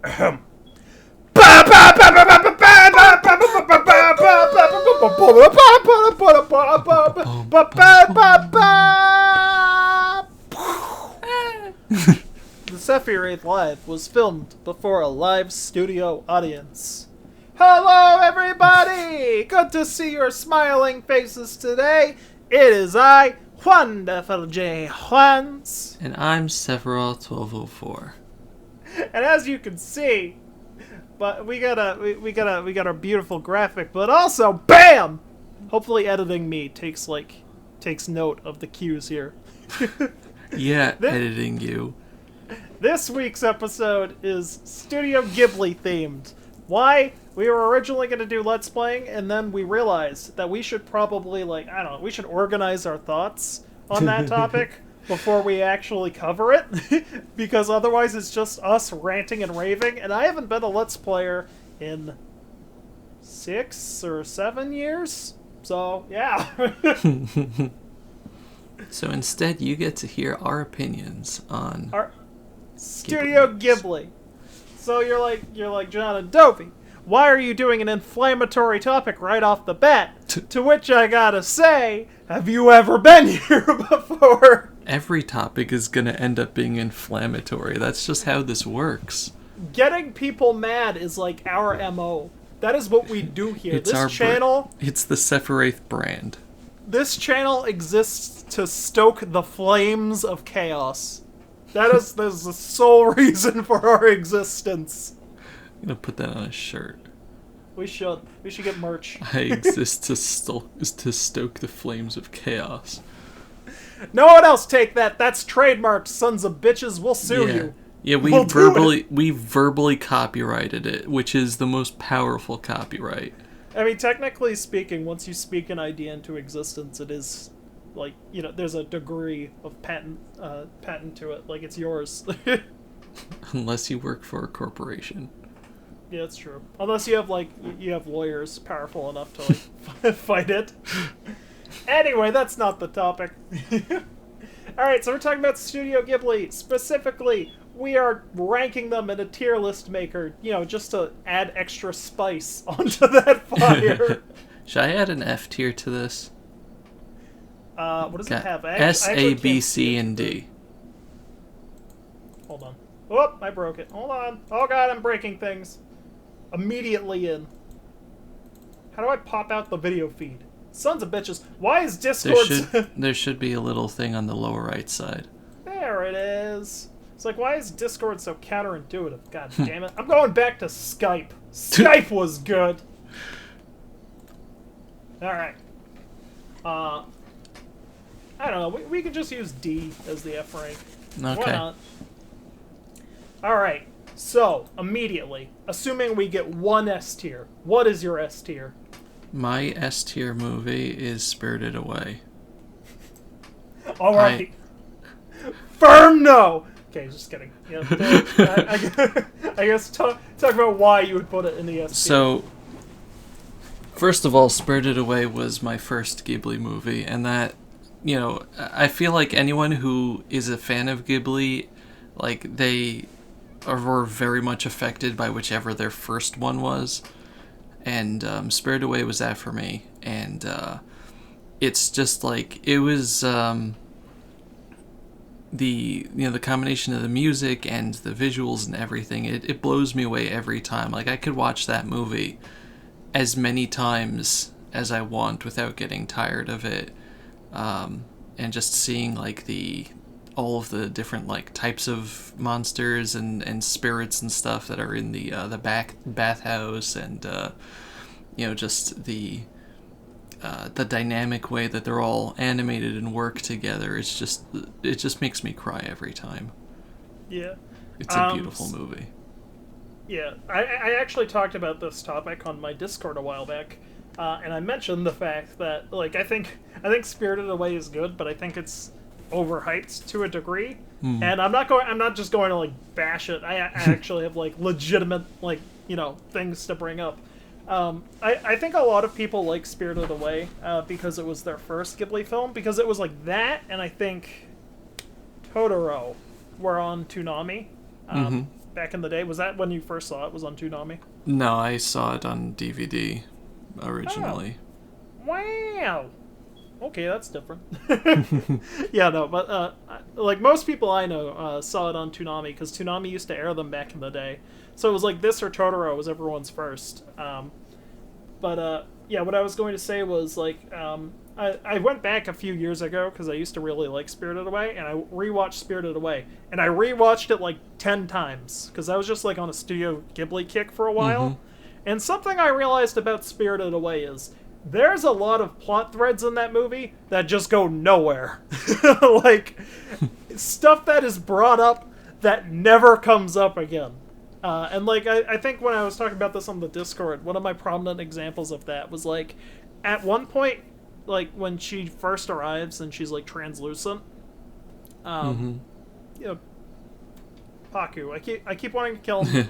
The TheSephiwraith Live was filmed before a live studio audience. Hello, everybody! Good to see your smiling faces today. It is I, Wonderful J. Juans. And I'm Sephiroth1204. And as you can see, but we got our beautiful graphic, but also, BAM! Hopefully editing me takes note of the cues here. Yeah, editing you. This week's episode is Studio Ghibli themed. Why? We were originally going to do Let's Playing, and then we realized that we should probably, we should organize our thoughts on that topic before we actually cover it, because otherwise it's just us ranting and raving, and I haven't been a Let's Player in 6 or 7 years, so, yeah. So instead, you get to hear our opinions on our Studio Ghibli. So you're like John and Dopey. Why are you doing an inflammatory topic right off the bat? To which I gotta say, have you ever been here before? Every topic is gonna end up being inflammatory. That's just how this works. Getting people mad is like our MO. That is what we do here. It's this channel... It's the TheSephiwraith brand. This channel exists to stoke the flames of chaos. That's the sole reason for our existence. I'm gonna put that on a shirt. We should get merch. I exist to stoke the flames of chaos. No one else take that. That's trademarked, sons of bitches. We'll sue you. Yeah, we verbally copyrighted it, which is the most powerful copyright. I mean, technically speaking, once you speak an idea into existence, it is, there's a degree of patent to it. Like, it's yours. Unless you work for a corporation. Yeah, that's true. Unless you have lawyers powerful enough to, fight it. Anyway, that's not the topic. Alright, so we're talking about Studio Ghibli. Specifically, we are ranking them in a tier list maker, just to add extra spice onto that fire. Should I add an F tier to this? What does it have? S, A, B, C, and D. Hold on. Oh, I broke it. Hold on. Oh god, I'm breaking things. Immediately in. How do I pop out the video feed? Sons of bitches. Why is Discord... There should be a little thing on the lower right side. There it is. It's like, why is Discord so counterintuitive? God damn it. I'm going back to Skype. Skype was good. Alright. I don't know. We could just use D as the F rank. Okay. Why not? Alright. So, immediately, assuming we get one S tier, what is your S tier? My S tier movie is Spirited Away. Alright. Firm no! Okay, just kidding. Yeah, I guess talk about why you would put it in the S tier. So, first of all, Spirited Away was my first Ghibli movie, and that, I feel like anyone who is a fan of Ghibli, they were very much affected by whichever their first one was. And Spirited Away was that for me. And it's just it was the combination of the music and the visuals and everything, it blows me away every time. I could watch that movie as many times as I want without getting tired of it. And just seeing all of the different types of monsters and spirits and stuff that are in the bathhouse, and just the dynamic way that they're all animated and work together. It just makes me cry every time. Yeah, it's a beautiful movie. Yeah, I actually talked about this topic on my Discord a while back, and I mentioned the fact that I think Spirited Away is good, but I think it's overhyped to a degree. And I'm not just going to bash it. I actually have legitimate things to bring up. I think a lot of people like Spirited Away because it was their first Ghibli film, because it was that, and I think Totoro were on Toonami. back in the day? Was that when you first saw it? Was on Toonami? No, I saw it on DVD originally. Oh. Wow. Okay, that's different. Yeah, no, but like most people I know saw it on Toonami because Toonami used to air them back in the day. So it was like this or Totoro was everyone's first. But yeah, what I was going to say was like I went back a few years ago because I used to really like Spirited Away, and I rewatched Spirited Away, and I rewatched it like 10 times because I was just like on a Studio Ghibli kick for a while. Mm-hmm. And something I realized about Spirited Away is there's a lot of plot threads in that movie that just go nowhere. Like, stuff that is brought up that never comes up again. And, like, I think when I was talking about this on the Discord, one of my prominent examples of that was, like, at one point, like, when she first arrives and she's, like, translucent, you know, Paku, I keep wanting to kill him.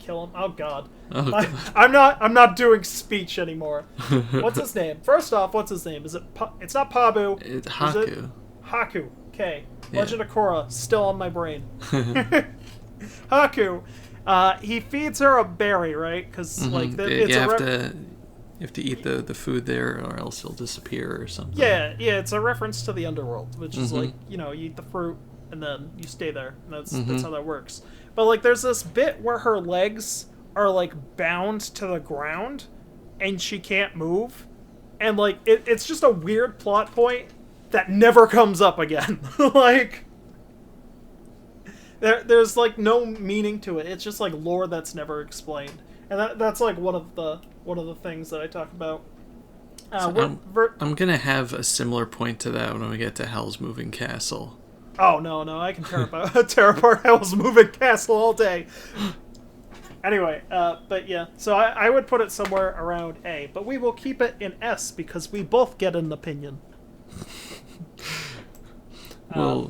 Kill him. Oh God. Oh, God. I'm not doing speech anymore. What's his name? First off, what's his name? Is it? It's not Pabu. It's Haku. Is it? Haku. Okay. Yeah. Legend of Korra still on my brain. Haku. He feeds her a berry, right? Because like it's you have to eat the food there, or else you'll disappear or something. Yeah. It's a reference to the underworld, which is like, you know, you eat the fruit and then you stay there. And that's how that works. But, like, there's this bit where her legs are, like, bound to the ground, and she can't move. And, like, it's just a weird plot point that never comes up again. Like, there's, like, no meaning to it. It's just, like, lore that's never explained. And that's, like, one of the things that I talk about. I'm going to have a similar point to that when we get to Hell's Moving Castle. Oh, no, I can tear apart Hell's Moving Castle all day. Anyway, but yeah, so I would put it somewhere around A, but we will keep it in S because we both get an opinion. We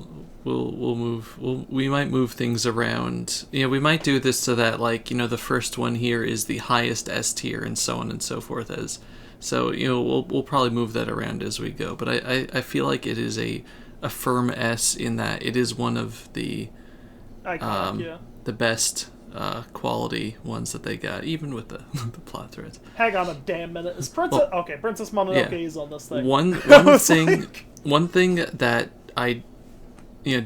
might move things around. You know, we might do this so that, like, you know, the first one here is the highest S tier and so on and so forth as. So, you know, we'll probably move that around as we go, but I feel like it is a firm S in that it is one of the the best quality ones that they got, even with the plot threads. Hang on a damn minute. Is Princess Mononoke is on this thing. One thing that I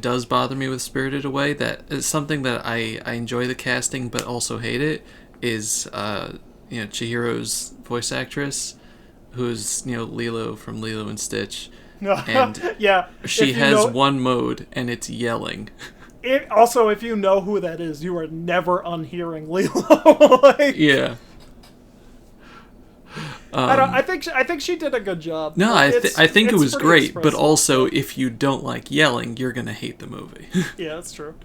does bother me with Spirited Away, that is something that I enjoy the casting but also hate it, is Chihiro's voice actress, who's Lilo from Lilo and Stitch. And yeah, she has one mode, and it's yelling. Also, if you know who that is, you are never unhearing Lilo. Like, yeah. I think she did a good job. No, I think it was great, expressive. But also, if you don't like yelling, you're gonna hate the movie. Yeah, that's true.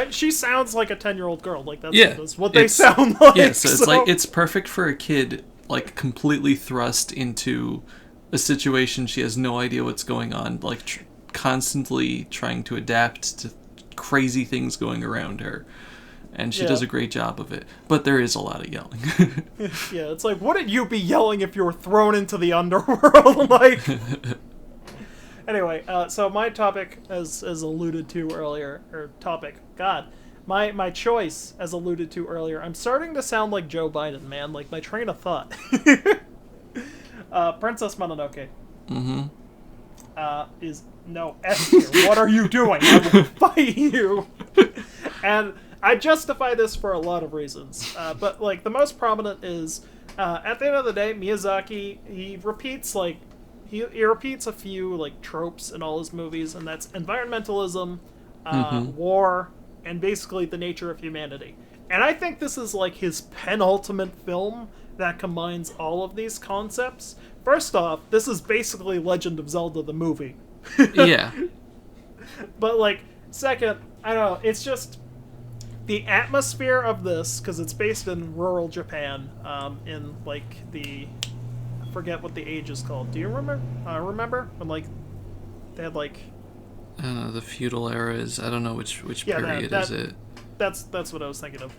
She sounds like a 10-year-old girl. Like that's what they sound like. Yeah, so it's like it's perfect for a kid, like completely thrust into a situation she has no idea what's going on, like constantly trying to adapt to crazy things going around her, and she does a great job of it, but there is a lot of yelling. Yeah, it's like, wouldn't you be yelling if you were thrown into the underworld? Like, anyway, so my topic, as alluded to earlier, my choice, as alluded to earlier, I'm starting to sound like Joe Biden, man, like my train of thought. Princess Mononoke. Is no S tier. What are you doing? I will fight you. And I justify this for a lot of reasons. But like the most prominent is at the end of the day, Miyazaki, he repeats he repeats a few like tropes in all his movies, and that's environmentalism, war, and basically the nature of humanity. And I think this is like his penultimate film that combines all of these concepts. First off, this is basically Legend of Zelda the movie. Yeah. But like, second, I don't know, it's just the atmosphere of this, because it's based in rural Japan, in like I forget what the age is called. Do you remember? Remember when like they had like I don't know, the feudal era is, I don't know which period is it. That's what I was thinking of.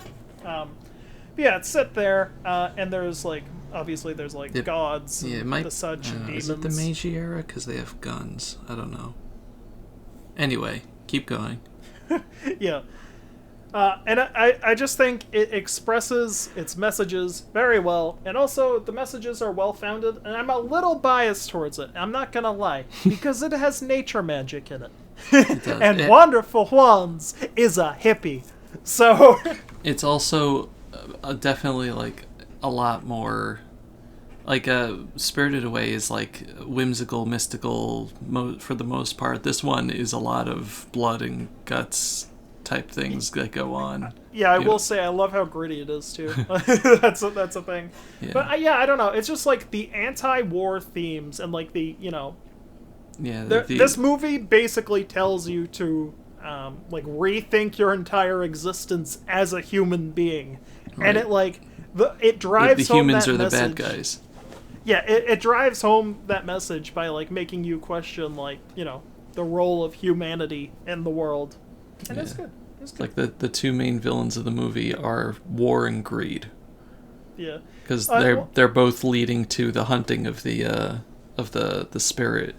Yeah, it's set there, and there's like obviously there's like gods, and such and demons. Is it the Meiji era? Because they have guns. I don't know. Anyway, keep going. Yeah. And I just think it expresses its messages very well, and also the messages are well founded, and I'm a little biased towards it, I'm not gonna lie, because it has nature magic in it. It does. And Wonderful Wands is a hippie. So It's also definitely like a lot more like Spirited Away is like whimsical, mystical for the most part. This one is a lot of blood and guts type things that go on. Yeah, I will say I love how gritty it is too. That's a thing. Yeah. But I don't know. It's just like the anti-war themes and like the this movie basically tells you to like rethink your entire existence as a human being, right. And it drives the home humans that are the message. bad guys. Yeah, it drives home that message by like making you question like the role of humanity in the world, and it's good. It's good. Like the two main villains of the movie are war and greed. Yeah, because they're both leading to the hunting of the spirit.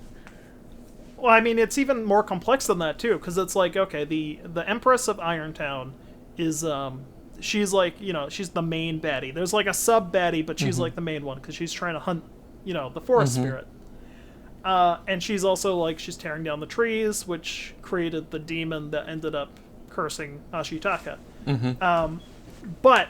Well, I mean, it's even more complex than that too, because it's like, okay, the Empress of Irontown is she's like, she's the main baddie. There's like a sub baddie, but she's like the main one because she's trying to hunt, the forest spirit. And she's also like, she's tearing down the trees, which created the demon that ended up cursing Ashitaka. But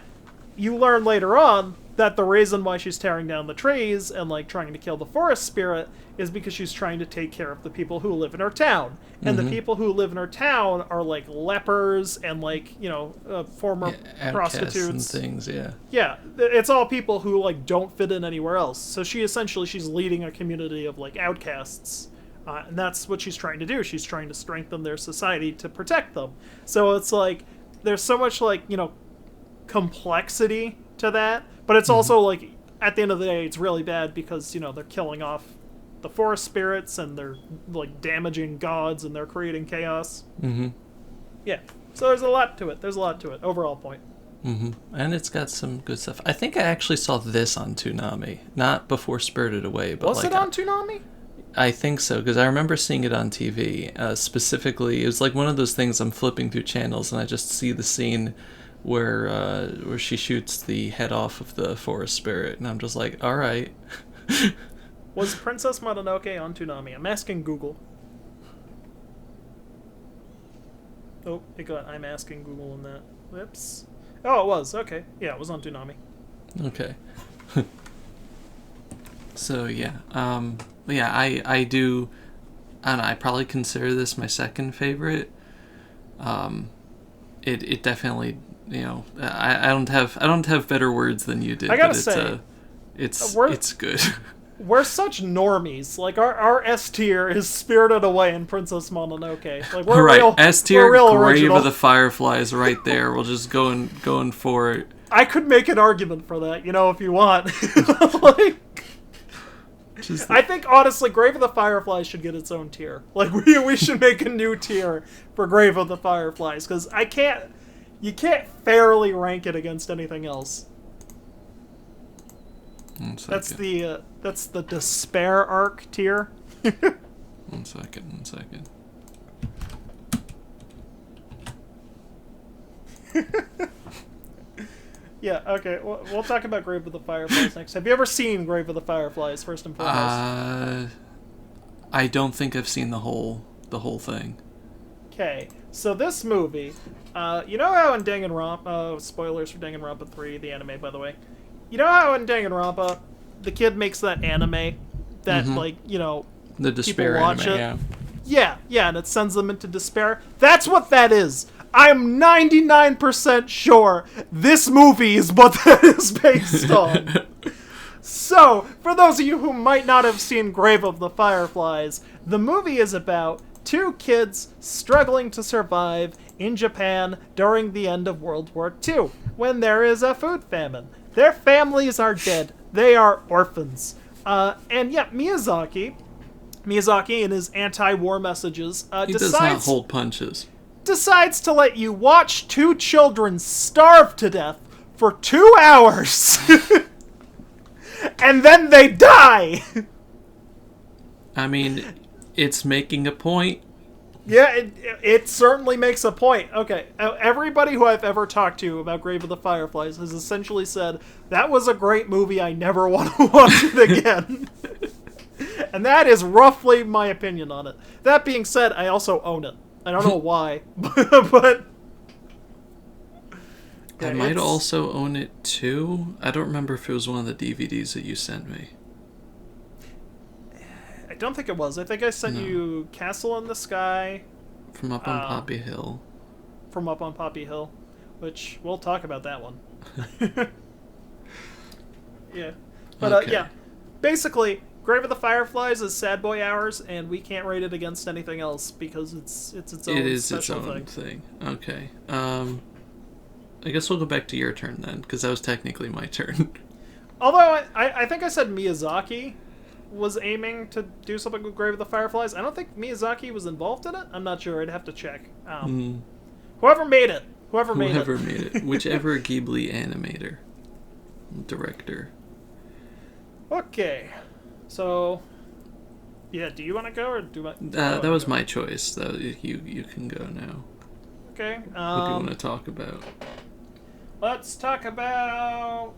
you learn later on that the reason why she's tearing down the trees and like trying to kill the forest spirit is because she's trying to take care of the people who live in her town. And the people who live in her town are like lepers and like, former prostitutes and things, Yeah, it's all people who like don't fit in anywhere else. So she's leading a community of like outcasts. And that's what she's trying to do. She's trying to strengthen their society to protect them. So it's like there's so much like, complexity to that, but it's also like at the end of the day it's really bad because they're killing off the forest spirits and they're like damaging gods and they're creating chaos. Yeah, so there's a lot to it. Overall point. And it's got some good stuff. I think I actually saw this on Toonami, not before Spirited Away, but was it on Toonami? I think so, because I remember seeing it on TV. Specifically, it was like one of those things I'm flipping through channels and I just see the scene where she shoots the head off of the forest spirit, and I'm just like, all right. Was Princess Mononoke on Toonami? I'm asking Google. Oh, I'm asking Google on that. Whoops. Oh, it was. Okay. Yeah, it was on Toonami. Okay. So, yeah. I do... I don't know, I probably consider this my second favorite. It definitely... I don't have better words than you did. I gotta say, it's good. We're such normies. Like our S tier is Spirited Away and Princess Mononoke. Like we're right. real S tier, Grave original. Of the Fireflies, right there. We'll just going for it. I could make an argument for that, if you want. Like, I think honestly, Grave of the Fireflies should get its own tier. Like we should make a new tier for Grave of the Fireflies because you can't fairly rank it against anything else. That's the despair arc tier. One second. Yeah, okay. We'll talk about Grave of the Fireflies next. Have you ever seen Grave of the Fireflies, first and foremost? I don't think I've seen the whole thing. Okay, so this movie, you know how in Danganronpa, spoilers for Danganronpa 3, the anime, by the way. You know how in Danganronpa, the kid makes that anime that, the despair people watch anime, it? Yeah, and it sends them into despair. That's what that is. I'm 99% sure this movie is what that is based on. So, for those of you who might not have seen Grave of the Fireflies, the movie is about two kids struggling to survive in Japan during the end of World War II, when there is a food famine. Their families are dead. They are orphans. And yeah, Miyazaki, in his anti-war messages, he does not hold punches. Decides to let you watch two children starve to death for 2 hours. And then they die. I mean, it's making a point. Yeah, it certainly makes a point. Okay, everybody who I've ever talked to about Grave of the Fireflies has essentially said, that was a great movie, I never want to watch it again. And that is roughly my opinion on it. That being said, I also own it. I don't know why, but... I might also own it too. I don't remember if it was one of the DVDs that you sent me. I don't think it was. I think I sent you Castle in the Sky. From Up on Poppy Hill. From Up on Poppy Hill, which we'll talk about that one. Yeah. But okay. yeah, basically, Grave of the Fireflies is Sad Boy Hours, and we can't rate it against anything else because it's its own special thing. Okay. I guess we'll go back to your turn then, because that was technically my turn. Although I think I said Miyazaki was aiming to do something with Grave of the Fireflies. I don't think Miyazaki was involved in it. I'm not sure. I'd have to check. Whoever made it. Whoever made it. Whichever Ghibli animator. Director. Okay. So, yeah, do you want to go, or do I... that was my choice, so you can go now. Okay. What do you want to talk about? Let's talk about...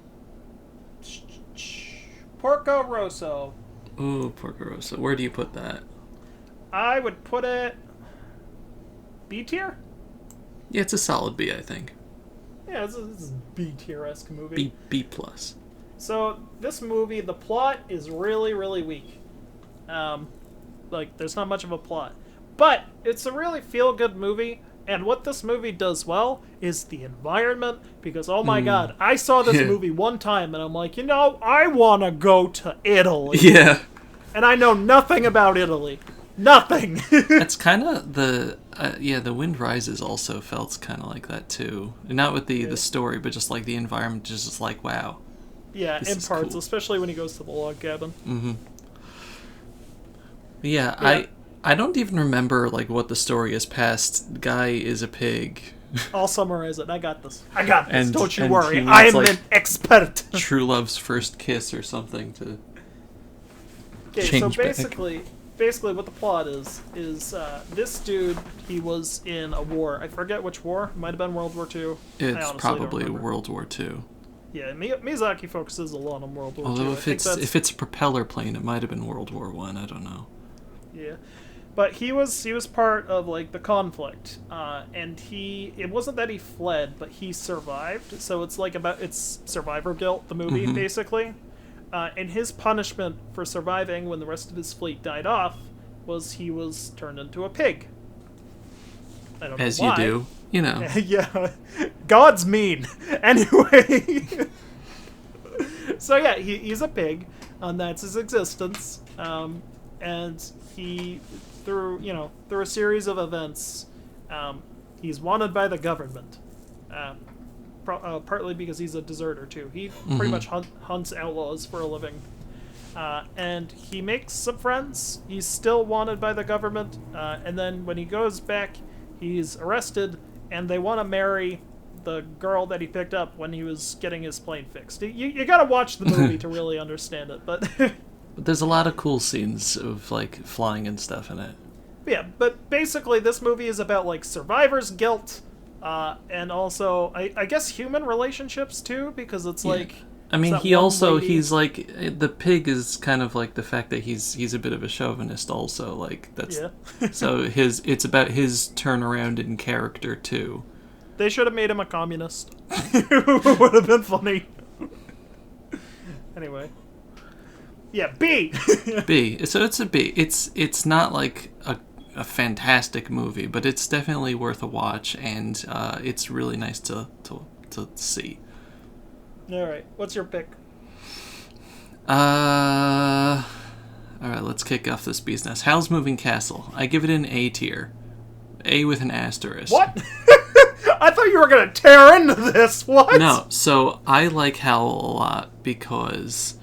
Porco Rosso. Ooh, Porco Rosso. Where do you put that? I would put it... B tier? Yeah, it's a solid B, I think. Yeah, it's a B tier-esque movie. B plus. So, this movie, the plot is really, really weak. There's not much of a plot. But, it's a really feel-good movie, and what this movie does well is the environment, because, oh my god, I saw this movie one time, and I'm like, I want to go to Italy. Yeah. And I know nothing about Italy. Nothing! That's kind of the Wind Rises also felt kind of like that, too. Not with the story, but just, like, the environment, just like, wow. Yeah, in parts, cool. Especially when he goes to the log cabin. Mm-hmm. Yeah, I don't even remember like what the story is past. Guy is a pig. I'll summarize it. I got this. Don't you worry. I am an expert. True love's first kiss or something to change so basically what the plot is this dude, he was in a war. I forget which war. It might have been World War II. It's probably World War II. Yeah, Miyazaki focuses a lot on World War II. Although if it's a propeller plane, it might have been World War I. I don't know. Yeah, but he was part of like the conflict, and it wasn't that he fled, but he survived. So it's like it's survivor guilt, the movie basically, and his punishment for surviving when the rest of his fleet died off was he was turned into a pig. I don't know As why. you do. Yeah, God's mean. Anyway, so yeah, he's a pig, and that's his existence. And he, through a series of events, he's wanted by the government. Partly because he's a deserter too. He pretty much hunts outlaws for a living. And he makes some friends. He's still wanted by the government. And then when he goes back, he's arrested, and they want to marry the girl that he picked up when he was getting his plane fixed. You gotta watch the movie to really understand it, but... But there's a lot of cool scenes of, like, flying and stuff in it. Yeah, but basically this movie is about, like, survivor's guilt, and also, I guess human relationships, too, because it's like... I mean, he's like, the pig is kind of like the fact that he's a bit of a chauvinist also, like, that's... Yeah. So it's about his turnaround in character, too. They should have made him a communist. It would have been funny. Anyway. Yeah, B! B. So it's a B. It's not like a fantastic movie, but it's definitely worth a watch, and it's really nice to see. Alright, what's your pick? Alright, let's kick off this bee's nest. Howl's Moving Castle. I give it an A tier. A with an asterisk. What? I thought you were gonna tear into this. What? No, so I like Howl a lot because...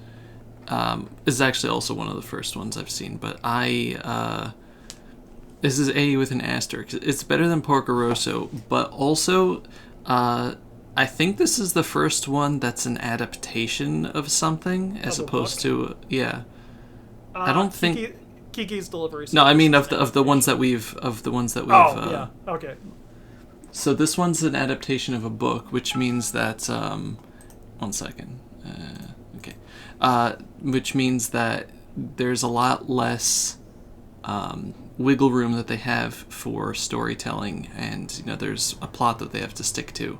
this is actually also one of the first ones I've seen, but this is A with an asterisk. It's better than Porco Rosso, but also, I think this is the first one that's an adaptation of something, as opposed to, yeah. I don't think... Kiki's Delivery Service. No, I mean of the ones that we've Oh, yeah. Okay. So this one's an adaptation of a book, which means that 1 second. Okay. Which means that there's a lot less wiggle room that they have for storytelling, and there's a plot that they have to stick to.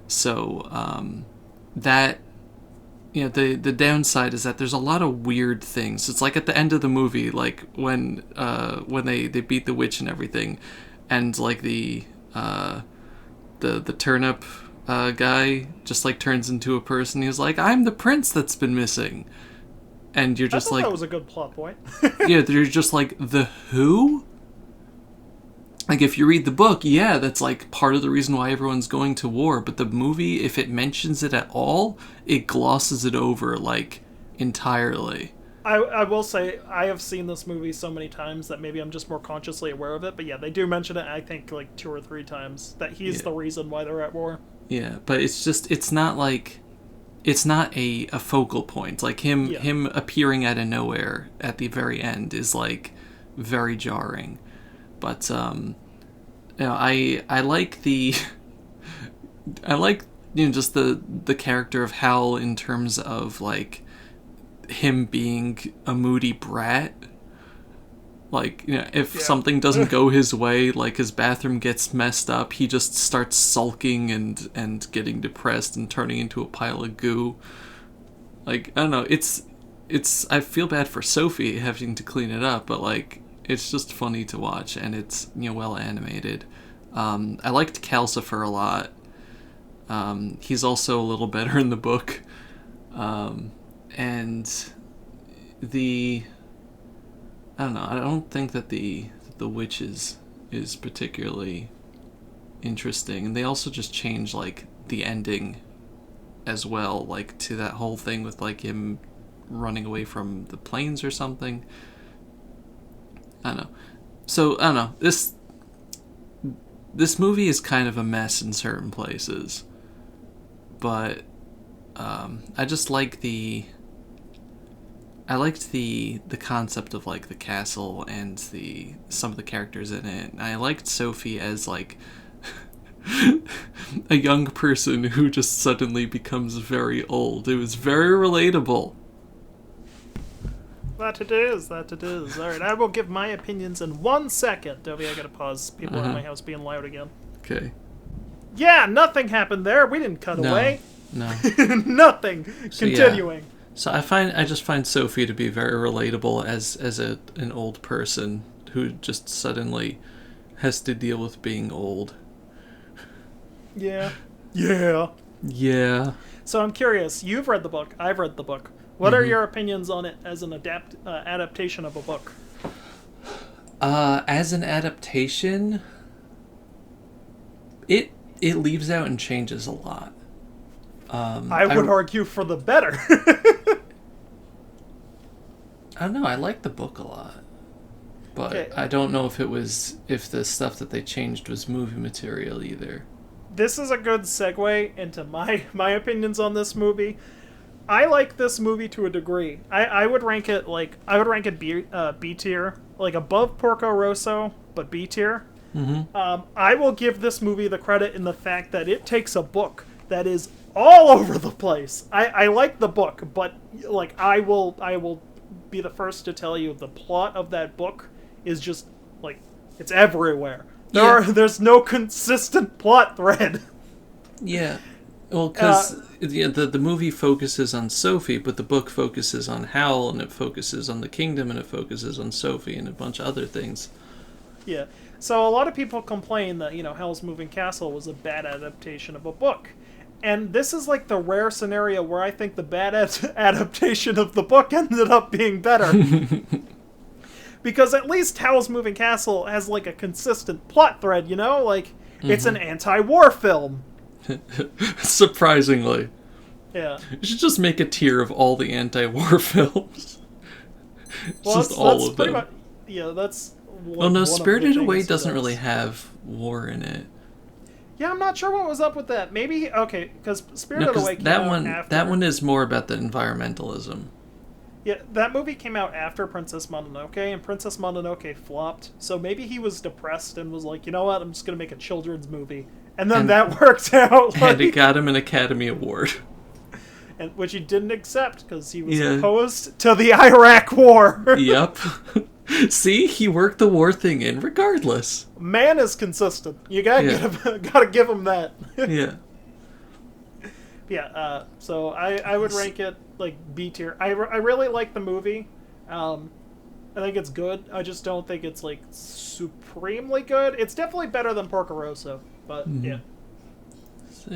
So that the downside is that there's a lot of weird things. It's like at the end of the movie, like when they beat the witch and everything, and like the turnip guy just like turns into a person. He's like, I'm the prince that's been missing. And you're just like, that was a good plot point. yeah, you're just like, the who? Like, if you read the book, yeah, that's like part of the reason why everyone's going to war. But the movie, if it mentions it at all, it glosses it over like entirely. I will say I have seen this movie so many times that maybe I'm just more consciously aware of it. But yeah, they do mention it, I think, like 2 or 3 times, that he's the reason why they're at war. Yeah, but it's not like, it's not a focal point. Like him appearing out of nowhere at the very end is like very jarring. But I like just the character of Hal in terms of like him being a moody brat. Like, if something doesn't go his way, like his bathroom gets messed up, he just starts sulking and getting depressed and turning into a pile of goo. Like, I don't know, it's I feel bad for Sophie having to clean it up, but like it's just funny to watch, and it's well animated. I liked Calcifer a lot. He's also a little better in the book. And I don't know. I don't think that the witch is particularly interesting, and they also just changed like the ending as well, like to that whole thing with like him running away from the planes or something. I don't know. So I don't know. This movie is kind of a mess in certain places, but I just like I liked the concept of like the castle and some of the characters in it. I liked Sophie as like a young person who just suddenly becomes very old. It was very relatable. That it is. Alright, I will give my opinions in 1 second. Dovey, I gotta pause. People in my house being loud again. Okay. Yeah, nothing happened there. We didn't cut away. No. Nothing. So, Continuing. Yeah. So I just find Sophie to be very relatable as an old person who just suddenly has to deal with being old. Yeah. So I'm curious. You've read the book. I've read the book. What are your opinions on it as an adaptation of a book? As an adaptation, it leaves out and changes a lot. I would argue for the better. I don't know. I like the book a lot, but okay. I don't know if the stuff that they changed was movie material either. This is a good segue into my opinions on this movie. I like this movie to a degree. I would rank it B tier, like above Porco Rosso, but B tier. Mm-hmm. I will give this movie the credit in the fact that it takes a book that is all over the place. I like the book, but like I will be the first to tell you the plot of that book is just like it's everywhere. There's no consistent plot thread. Yeah. Well, because the movie focuses on Sophie, but the book focuses on Hal, and it focuses on the kingdom, and it focuses on Sophie, and a bunch of other things. Yeah. So a lot of people complain that, Howl's Moving Castle was a bad adaptation of a book. And this is like the rare scenario where I think the bad adaptation of the book ended up being better. Because at least Howl's Moving Castle has like a consistent plot thread, Like, it's an anti-war film. Surprisingly. Yeah. You should just make a tier of all the anti-war films. Just all of them. That's well, no, Spirited Away doesn't really have war in it. Yeah, I'm not sure what was up with that. Maybe, okay, because Spirited Away came out after. That one is more about the environmentalism. Yeah, that movie came out after Princess Mononoke, and Princess Mononoke flopped. So maybe he was depressed and was like, you know what, I'm just gonna make a children's movie, and then that worked out. Like, and it got him an Academy Award. And which he didn't accept because he was opposed to the Iraq War. Yep. See, he worked the war thing in regardless. Man is consistent. You gotta give him that. Yeah. Yeah. So I would rank it like B tier. I really like the movie. I think it's good. I just don't think it's like supremely good. It's definitely better than Porco Rosso, but yeah.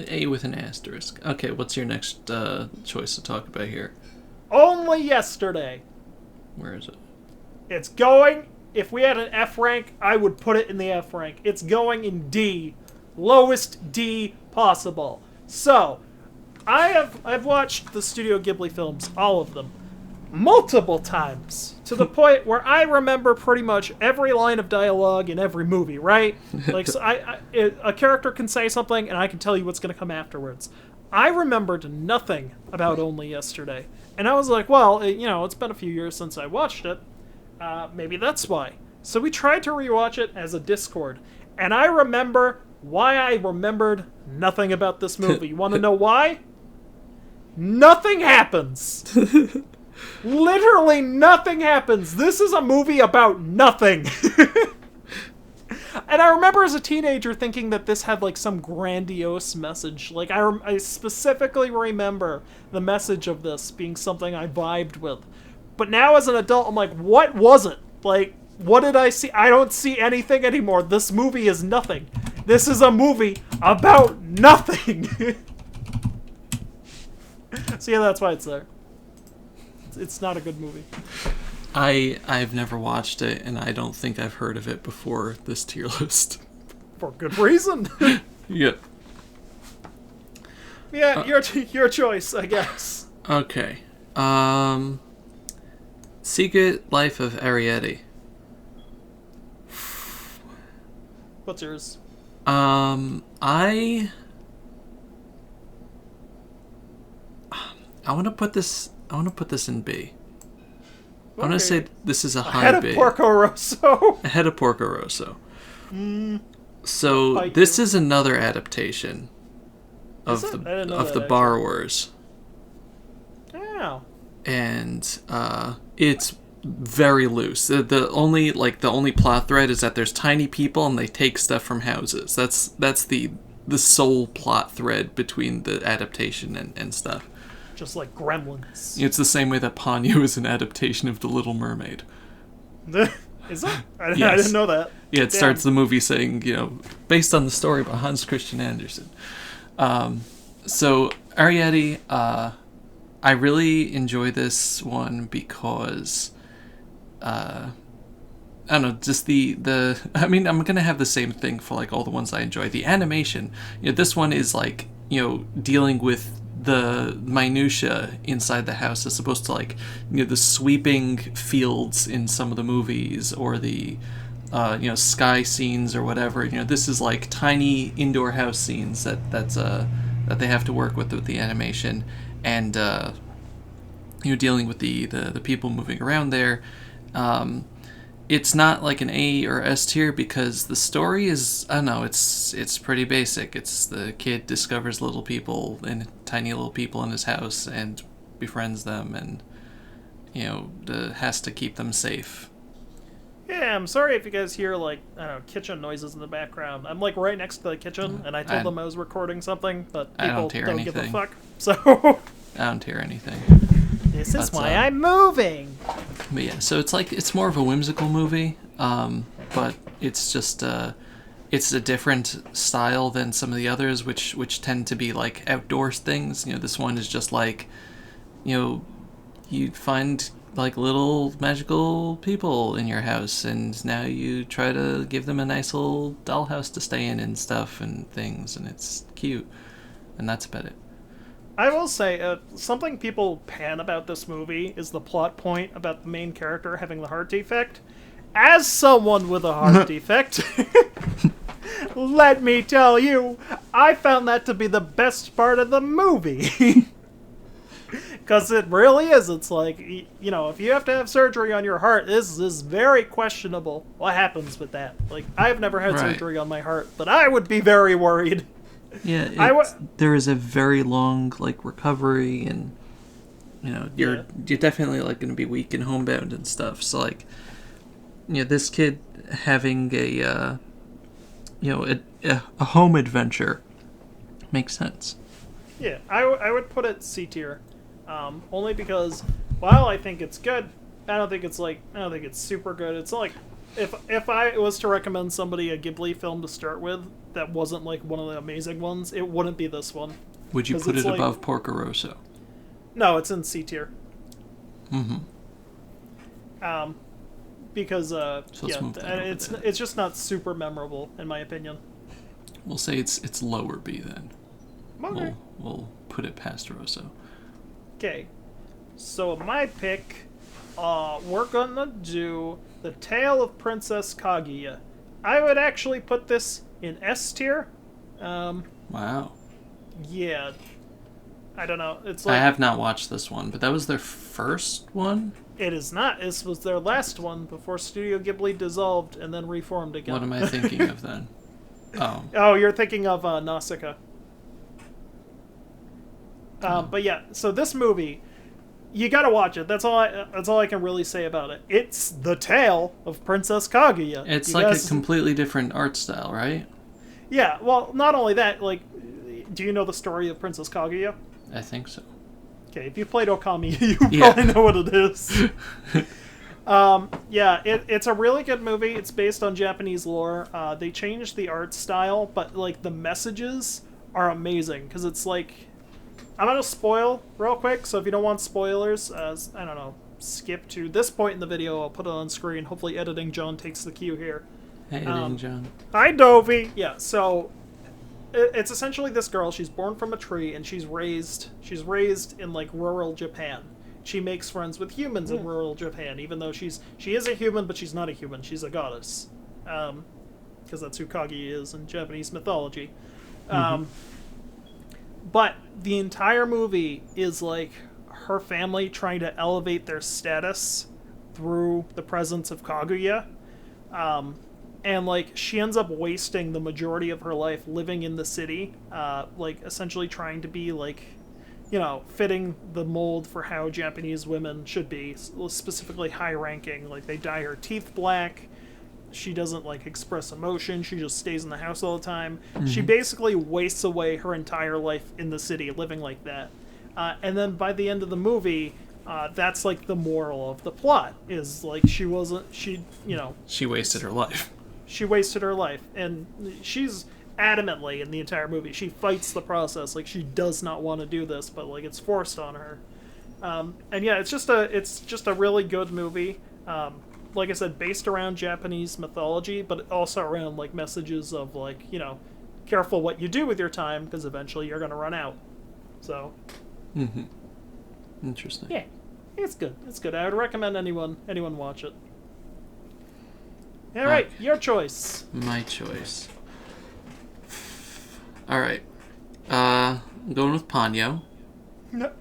A with an asterisk. Okay, what's your next choice to talk about here? Only Yesterday. Where is it? It's going... If we had an F rank, I would put it in the F rank. It's going in D. Lowest D possible. So, I've watched the Studio Ghibli films, all of them, multiple times, to the point where I remember pretty much every line of dialogue in every movie, right? Like, so a character can say something, and I can tell you what's going to come afterwards. I remembered nothing about Only Yesterday. And I was like, well, it's been a few years since I watched it. Maybe that's why. So we tried to rewatch it as a Discord. And I remember why I remembered nothing about this movie. You want to know why? Nothing happens. Literally nothing happens. This is a movie about nothing. And I remember as a teenager thinking that this had like some grandiose message. Like I specifically remember the message of this being something I vibed with. But now as an adult, I'm like, what was it? Like, what did I see? I don't see anything anymore. This movie is nothing. This is a movie about nothing. So yeah, that's why it's there. It's not a good movie. I've never watched it, and I don't think I've heard of it before this tier list. For good reason. Yeah. Yeah, your choice, I guess. Okay. Secret Life of Arrietty. What's yours? I want to put this in B. I want to say this is a high Ahead B. of Porco Rosso. Ahead of Porco Rosso. So this is another adaptation of the Borrowers. Oh. And it's very loose. The only plot thread is that there's tiny people and they take stuff from houses. That's the sole plot thread between the adaptation and stuff. Just like Gremlins. It's the same way that Ponyo is an adaptation of The Little Mermaid. Is it? I Yes. didn't know that. Yeah, it starts the movie saying, based on the story by Hans Christian Andersen. So Arrietty, I really enjoy this one because, I don't know, just I mean, I'm going to have the same thing for like all the ones I enjoy. The animation, this one is like, dealing with the minutia inside the house as opposed to like, the sweeping fields in some of the movies or the, sky scenes or whatever. This is like tiny indoor house scenes that they have to work with the animation. And dealing with the people moving around there. It's not like an A or S tier because the story is, I don't know, it's pretty basic. It's the kid discovers tiny little people in his house and befriends them and has to keep them safe. Yeah, I'm sorry if you guys hear like, I don't know, kitchen noises in the background. I'm like right next to the kitchen and I told them I was recording something, but people don't give a fuck. So I don't hear anything. This is why I'm moving. But yeah, so it's more of a whimsical movie, but it's just it's a different style than some of the others, which tend to be like outdoors things. This one is just like, you find like little magical people in your house, and now you try to give them a nice little dollhouse to stay in and stuff and things, and it's cute, and that's about it. I will say, something people pan about this movie is the plot point about the main character having the heart defect. As someone with a heart defect, let me tell you, I found that to be the best part of the movie. Because it really is. It's like, you know, if you have to have surgery on your heart, this is very questionable. What happens with that? Like, I've never had Right. surgery on my heart, but I would be very worried. Yeah, there is a very long like recovery, and you know you're definitely like going to be weak and homebound and stuff. So like, you know, this kid having a you know a home adventure makes sense. Yeah, I would put it C tier, only because while I think it's good, I don't think it's super good. It's like if I was to recommend somebody a Ghibli film to start with that wasn't like one of the amazing ones, it wouldn't be this one. Would you 'Cause put it's it like- above Porco Rosso? No, it's in C tier. Mm-hmm. Because So let's move that over there. it's just not super memorable in my opinion. We'll say it's lower B then. Okay. We'll put it past Rosso. Okay. So my pick, we're gonna do The Tale of Princess Kaguya. I would actually put this in S tier. Wow. Yeah. I don't know. It's like I have not watched this one, but that was their first one? it is not. This was their last one before Studio Ghibli dissolved and then reformed again. What am I thinking of then? Oh. Oh, you're thinking of Nausicaa. But yeah, so this movie, you gotta watch it. That's all I can really say about it. It's the tale of Princess Kaguya. It's You like guys- a completely different art style, right? Yeah, well, not only that, like, do you know the story of Princess Kaguya? I think so. Okay, if you played Okami, you Yeah. probably know what it is. Yeah, it's a really good movie. It's based on Japanese lore. They changed the art style, but like the messages are amazing because it's like I'm gonna spoil real quick. So if you don't want spoilers, I don't know, skip to this point in the video. I'll put it on screen. Hopefully, editing John takes the cue here. Hey, editing John. Hi, Dovey. Yeah, so it's essentially this girl. She's born from a tree, and she's raised in like rural Japan. She makes friends with humans in rural Japan, even though she is a human, but she's not a human. She's a goddess, because that's who Kaguya is in Japanese mythology. But the entire movie is like her family trying to elevate their status through the presence of Kaguya. And like she ends up wasting the majority of her life living in the city, like essentially trying to be like, you know, fitting the mold for how Japanese women should be, specifically high ranking. Like they dye her teeth black. She doesn't like express emotion. She just stays in the house all the time. She basically wastes away her entire life in the city living like that. And then by the end of the movie, that's like the moral of the plot is like she She wasted her life. She wasted her life, and she's adamantly in the entire movie. She fights the process, like she does not want to do this, but like it's forced on her. And yeah, it's just a really good movie. Like I said, based around Japanese mythology, but also around like messages of like, you know, careful what you do with your time because eventually you're gonna run out. So. Interesting. Yeah, it's good. It's good. I would recommend anyone watch it. All right, your choice. My choice. All right. I'm going with Ponyo. No.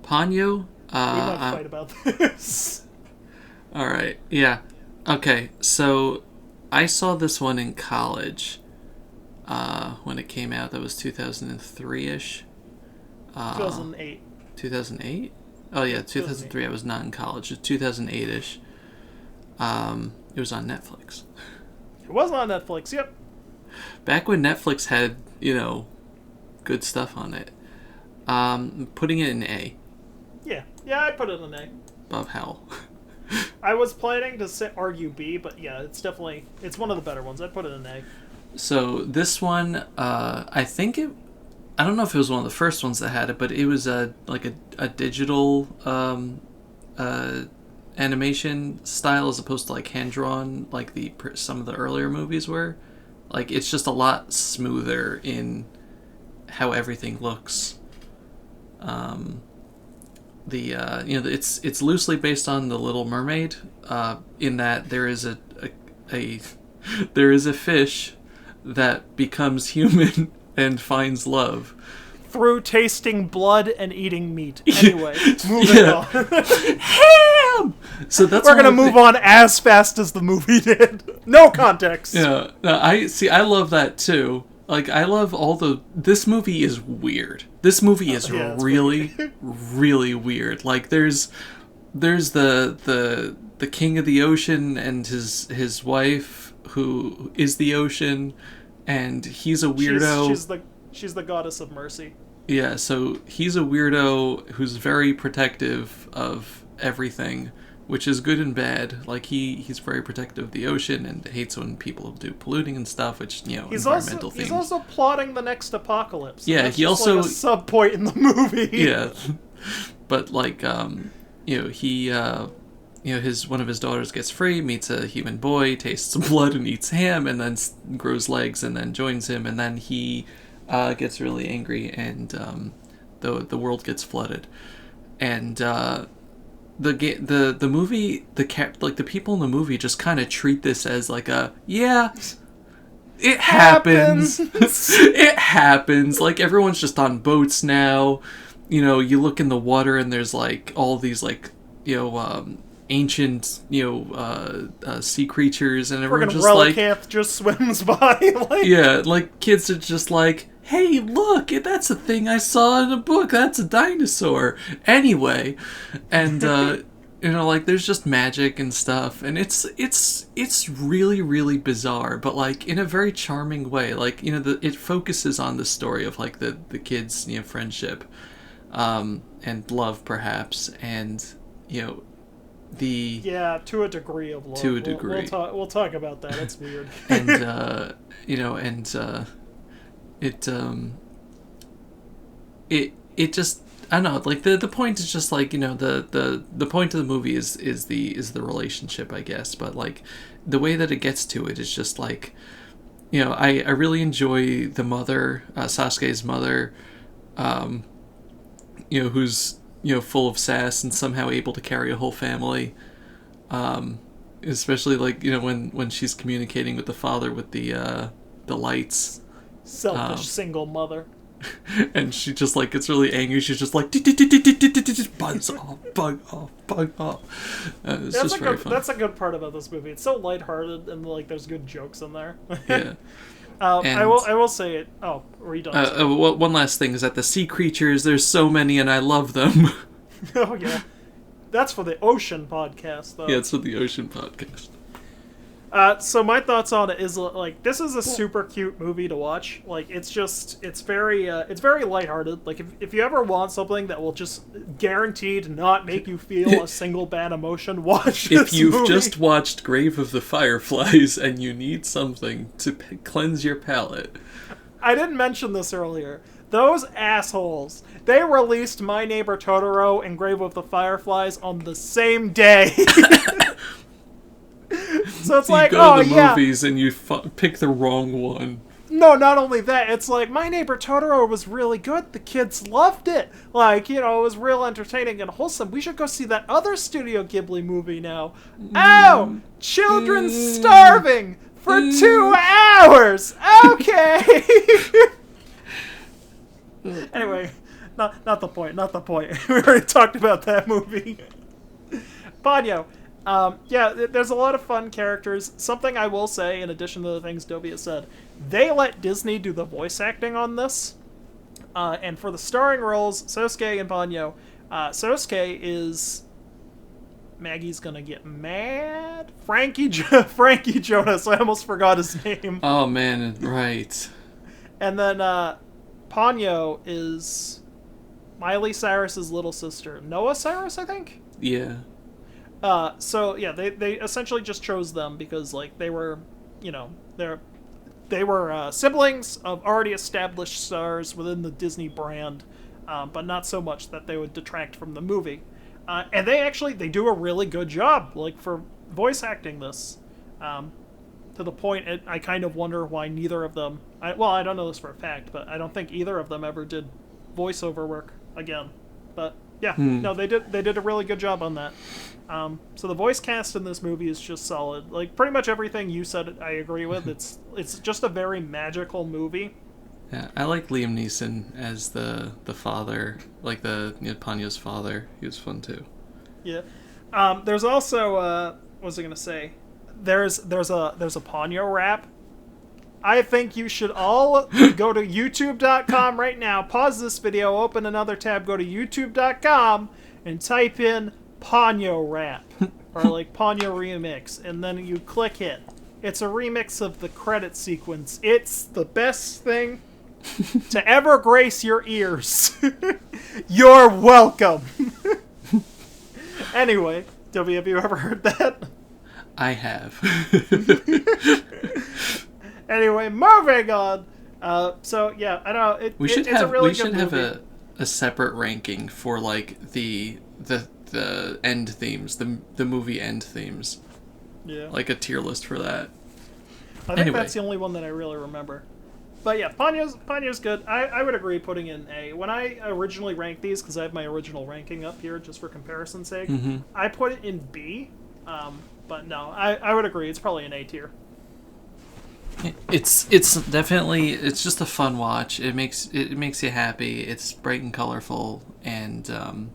Ponyo. We might fight about this. All right. Yeah. Okay. So I saw this one in college when it came out. That was 2003-ish. 2008. 2008? Oh, yeah. 2003. I was not in college. It was 2008-ish. It was on Netflix. It was on Netflix, yep. Back when Netflix had, you know, good stuff on it. Putting it in A. Yeah, I put it in A. Above Howl. I was planning to argue B, but yeah, it's one of the better ones. I'd put it in A. So this one, I don't know if it was one of the first ones that had it, but it was a digital animation style as opposed to like hand drawn like some of the earlier movies were. Like it's just a lot smoother in how everything looks. It's loosely based on The Little Mermaid, in that there is a fish that becomes human and finds love. through tasting blood and eating meat. Anyway, moving on. Ham! So that's We're gonna move on as fast as the movie did. No context. Yeah, no, I love that too. Like, I love this movie is weird. This movie is really, really weird. Like, there's the king of the ocean and his wife, who is the ocean, and he's a weirdo. She's the goddess of mercy. Yeah, so he's a weirdo who's very protective of everything, which is good and bad. Like, he's very protective of the ocean and hates when people do polluting and stuff, which, environmental things. He's also plotting the next apocalypse. Yeah, that's he just also... like a sub-point in the movie. Yeah. But, like, he, one of his daughters gets free, meets a human boy, tastes some blood and eats ham, and then grows legs and then joins him, and then he gets really angry, and the world gets flooded. And the movie, the people in the movie just kind of treat this as like it happens. It happens. Like, everyone's just on boats now. You look in the water and there's like all these like ancient sea creatures, and everyone's just like just swims by. Like... Yeah, like kids are just like, hey, look, that's a thing I saw in a book. That's a dinosaur. Anyway, and like, there's just magic and stuff, and it's really, really bizarre, but like in a very charming way. Like, it focuses on the story of like the kids' friendship, and love perhaps, and to a degree of love. To a degree. We'll talk about that. It's weird. And it just, I don't know, like the point is just like, the point of the movie is the relationship, I guess, but like the way that it gets to it is just like, I really enjoy the mother, Sasuke's mother, who's full of sass and somehow able to carry a whole family, especially like when she's communicating with the father with the lights. Selfish single mother. And she just like gets really angry. She's just like buzz off, bug off. It's just very fun. That's a good part about this movie. It's so lighthearted and like there's good jokes in there. Yeah. I will say it. Oh, were you done? One last thing is that the sea creatures, there's so many, and I love them. Oh yeah, that's for the Ocean podcast, though. Yeah, it's for the Ocean podcast. So my thoughts on it is like, this is a super cute movie to watch. Like, it's very lighthearted. Like, if you ever want something that will just guaranteed not make you feel a single bad emotion, watch this If you've movie. just watched Grave of the Fireflies and you need something to cleanse your palate. I didn't mention this earlier. Those assholes, they released My Neighbor Totoro and Grave of the Fireflies on the same day. So it's like, you go to the movies and you pick the wrong one. No, not only that, it's like, My Neighbor Totoro was really good. The kids loved it. Like, it was real entertaining and wholesome. We should go see that other Studio Ghibli movie now. Oh! Children starving for 2 hours! Okay! Anyway, not the point. We already talked about that movie. Ponyo. There's a lot of fun characters. Something I will say, in addition to the things Dobie has said, they let Disney do the voice acting on this. And for the starring roles, Sosuke and Ponyo, Sosuke is... Maggie's gonna get mad? Frankie Jonas, I almost forgot his name. Oh man, right. And then Ponyo is Miley Cyrus's little sister. Noah Cyrus, I think? Yeah. They essentially just chose them because, like, they were, they were siblings of already established stars within the Disney brand, but not so much that they would detract from the movie. And they do a really good job, like, for voice acting this, to the point I kind of wonder why neither of them, I don't know this for a fact, but I don't think either of them ever did voiceover work again. But yeah, no, they did a really good job on that. So the voice cast in this movie is just solid. Like, pretty much everything you said I agree with. It's just a very magical movie. Yeah, I like Liam Neeson as the father, like Ponyo's father. He was fun too. Yeah. There's also what was I gonna say? There's a Ponyo rap. I think you should all go to youtube.com right now, pause this video, open another tab, go to youtube.com, and type in Ponyo rap, or like Ponyo remix, and then you click it. It's a remix of the credit sequence. It's the best thing to ever grace your ears. You're welcome. Anyway, W, have you ever heard that? I have. Anyway, moving on. So yeah, I don't know. We should it's have a really we should good movie. have a separate ranking for like the end themes, the movie end themes. Yeah, Like a tier list for that. I think anyway. that's the only one that I really remember. But yeah, Ponyo's good. I would agree putting in A. When I originally ranked these, because I have my original ranking up here just for comparison's sake, I put it in B. But no, I would agree. It's probably an A tier. It's definitely, it's just a fun watch. It makes you happy. It's bright and colorful, and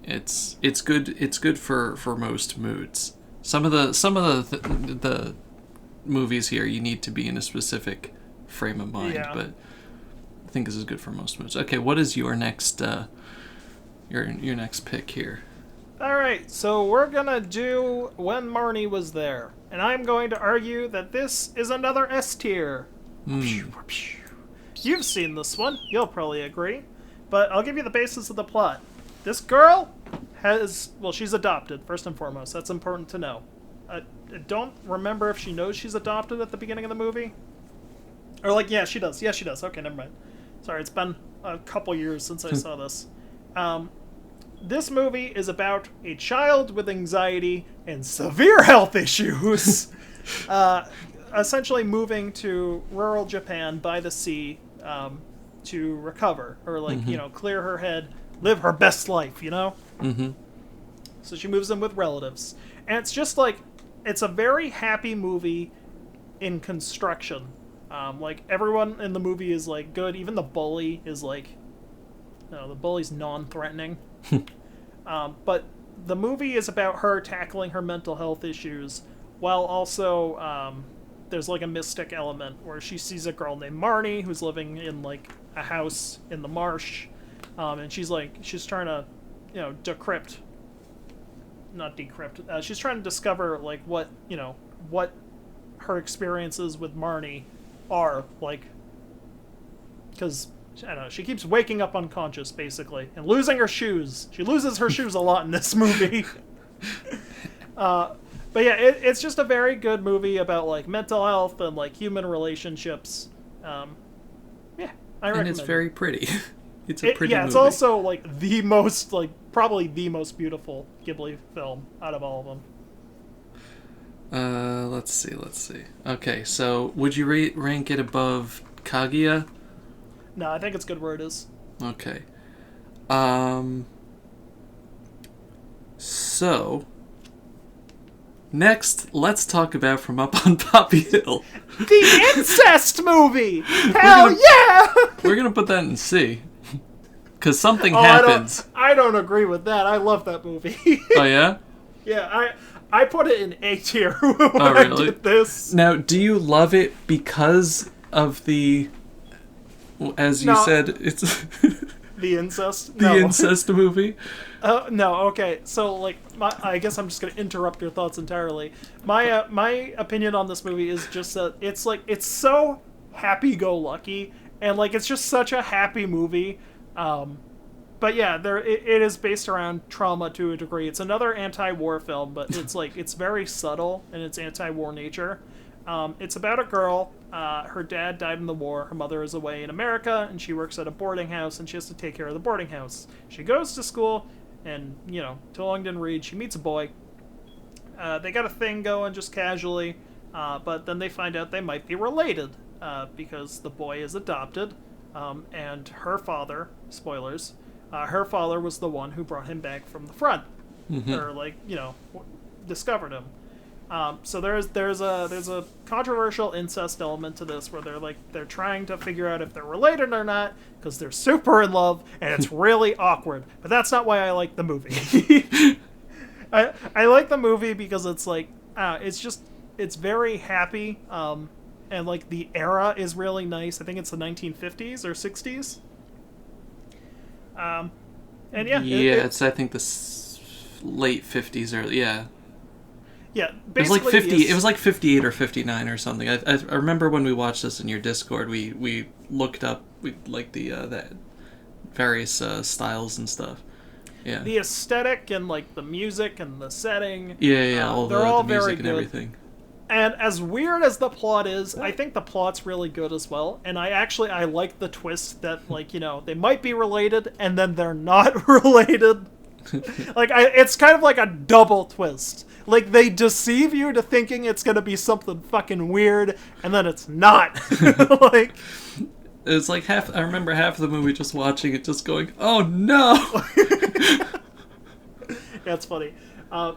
it's good for most moods. Some of the movies here you need to be in a specific frame of mind, but I think this is good for most moods. Okay, what is your next your next pick here? All right, so we're gonna do When Marnie Was There, and I'm going to argue that this is another S tier. You've seen this one, you'll probably agree, but I'll give you the basis of the plot. This girl she's adopted, first and foremost. That's important to know. I don't remember if she knows she's adopted at the beginning of the movie. Or yeah, she does. Yeah, she does. Okay, never mind. Sorry, it's been a couple years since I saw this. This movie is about a child with anxiety and severe health issues, essentially moving to rural Japan by the sea to recover, or clear her head, live her best life, So she moves in with relatives. And it's just it's a very happy movie in construction. Everyone in the movie is good. Even the bully is the bully's non-threatening. But the movie is about her tackling her mental health issues, while also there's a mystic element where she sees a girl named Marnie who's living in a house in the marsh, and she's trying to she's trying to discover what her experiences with Marnie are because I don't know, she keeps waking up unconscious basically and losing her shoes. She loses her shoes a lot in this movie. But yeah, it's just a very good movie about mental health and human relationships. Yeah, I recommend. And it's very pretty. It's a pretty movie. It's also the most probably the most beautiful Ghibli film out of all of them. Let's see. Okay, so would you rank it above Kaguya? No, I think it's good where it is. Okay. So next, let's talk about From Up on Poppy Hill. The incest movie! Hell yeah! We're gonna put that in C. Because something happens. I don't agree with that. I love that movie. Oh, yeah? Yeah, I put it in A tier when really? I did this. Now, do you love it because of the... As you said, it's... The incest? The incest movie? No, okay. So, I guess I'm just going to interrupt your thoughts entirely. My opinion on this movie is just that it's so happy-go-lucky, and, it's just such a happy movie. But yeah, it is based around trauma to a degree. It's another anti-war film, but it's very subtle in its anti-war nature. It's about a girl. Her dad died in the war. Her mother is away in America, and she works at a boarding house, and she has to take care of the boarding house. She goes to school, and, too long didn't read. She meets a boy. They got a thing going just casually, but then they find out they might be related, because the boy is adopted, and her father, spoilers, her father was the one who brought him back from the front, or, discovered him. So there's a controversial incest element to this where they're trying to figure out if they're related or not because they're super in love and it's really awkward. But that's not why I like the movie. I like the movie because it's like it's very happy, and like the era is really nice. I think it's the 1950s or 60s. And yeah, it's I think late 50s or yeah. Yeah, it was like 50. It was like 58 or 59 or something. I remember when we watched this in your Discord, we looked up the various styles and stuff. Yeah. The aesthetic and like the music and the setting. Yeah, they're all the music very and good. everything. And as weird as the plot is, I think the plot's really good as well. And I like the twist that they might be related and then they're not related. It's kind of like a double twist. Like, they deceive you to thinking it's gonna be something fucking weird, and then it's not. It's like I remember half of the movie just watching it, just going, "Oh no!" Yeah, it's funny.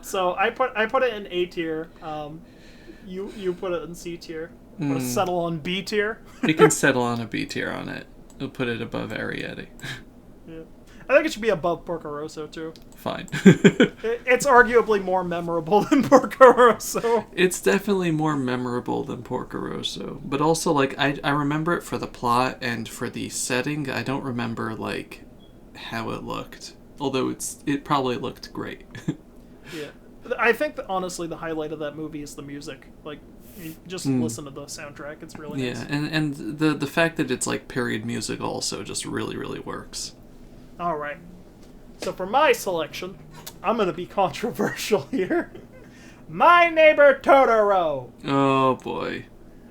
So I put it in A tier. You put it in C tier. Want to settle on B tier? We can settle on a B tier on it. We'll put it above Arrietty. Yeah. I think it should be above Porco Rosso too. Fine. It's arguably more memorable than Porco Rosso. It's definitely more memorable than Porco Rosso, but also I remember it for the plot and for the setting. I don't remember how it looked, although it probably looked great. Yeah, I think that, honestly the highlight of that movie is the music. You just listen to the soundtrack; it's really nice. Yeah, and the fact that it's period music also just really, really works. All right. So for my selection, I'm going to be controversial here. My Neighbor Totoro. Oh, boy.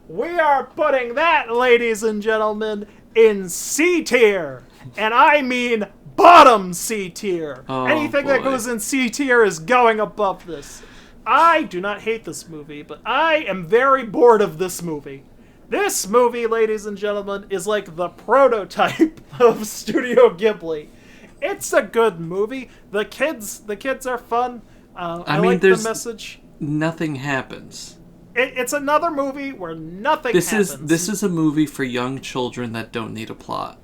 We are putting that, ladies and gentlemen, in C tier. And I mean bottom C tier. Oh, Anything that goes in C tier is going above this. I do not hate this movie, but I am very bored of this movie. This movie, ladies and gentlemen, is like the prototype of Studio Ghibli. It's a good movie. The kids are fun. I mean, like the message. Nothing happens. It's another movie where nothing happens. This is a movie for young children that don't need a plot.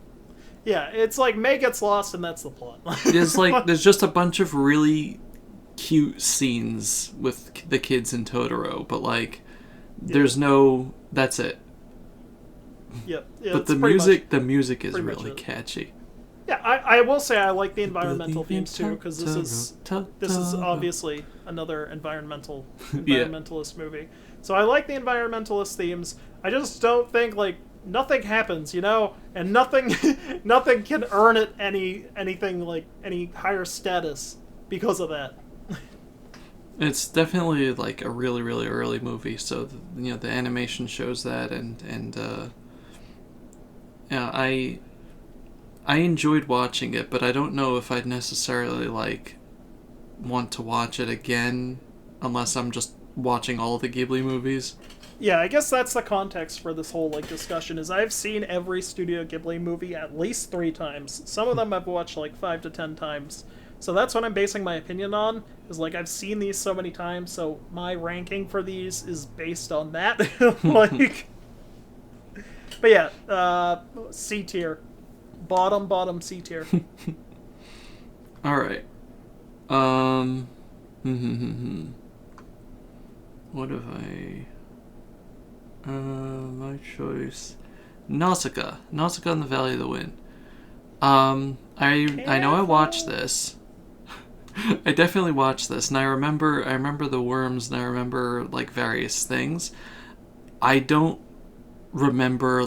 Yeah, it's like May gets lost and that's the plot. There's just a bunch of really cute scenes with the kids in Totoro, but there's no. That's it. Yep. But the music is really catchy. Yeah, I will say I like the environmental themes too, because this is obviously another environmentalist movie. So I like the environmentalist themes. I just don't think nothing happens, and nothing can earn it anything any higher status because of that. It's definitely a really, really early movie, so the animation shows that, and I enjoyed watching it, but I don't know if I'd necessarily want to watch it again unless I'm just watching all the Ghibli movies. Yeah, I guess that's the context for this whole discussion. Is I've seen every Studio Ghibli movie at least 3 times. Some of them I've watched 5 to 10 times. So that's what I'm basing my opinion on. Is I've seen these so many times, so my ranking for these is based on that. But yeah, C tier. Bottom C tier. Alright. What have I... my choice... Nausicaa in the Valley of the Wind. I know I watched this. I definitely watched this, and I remember the worms, and I remember various things. I don't remember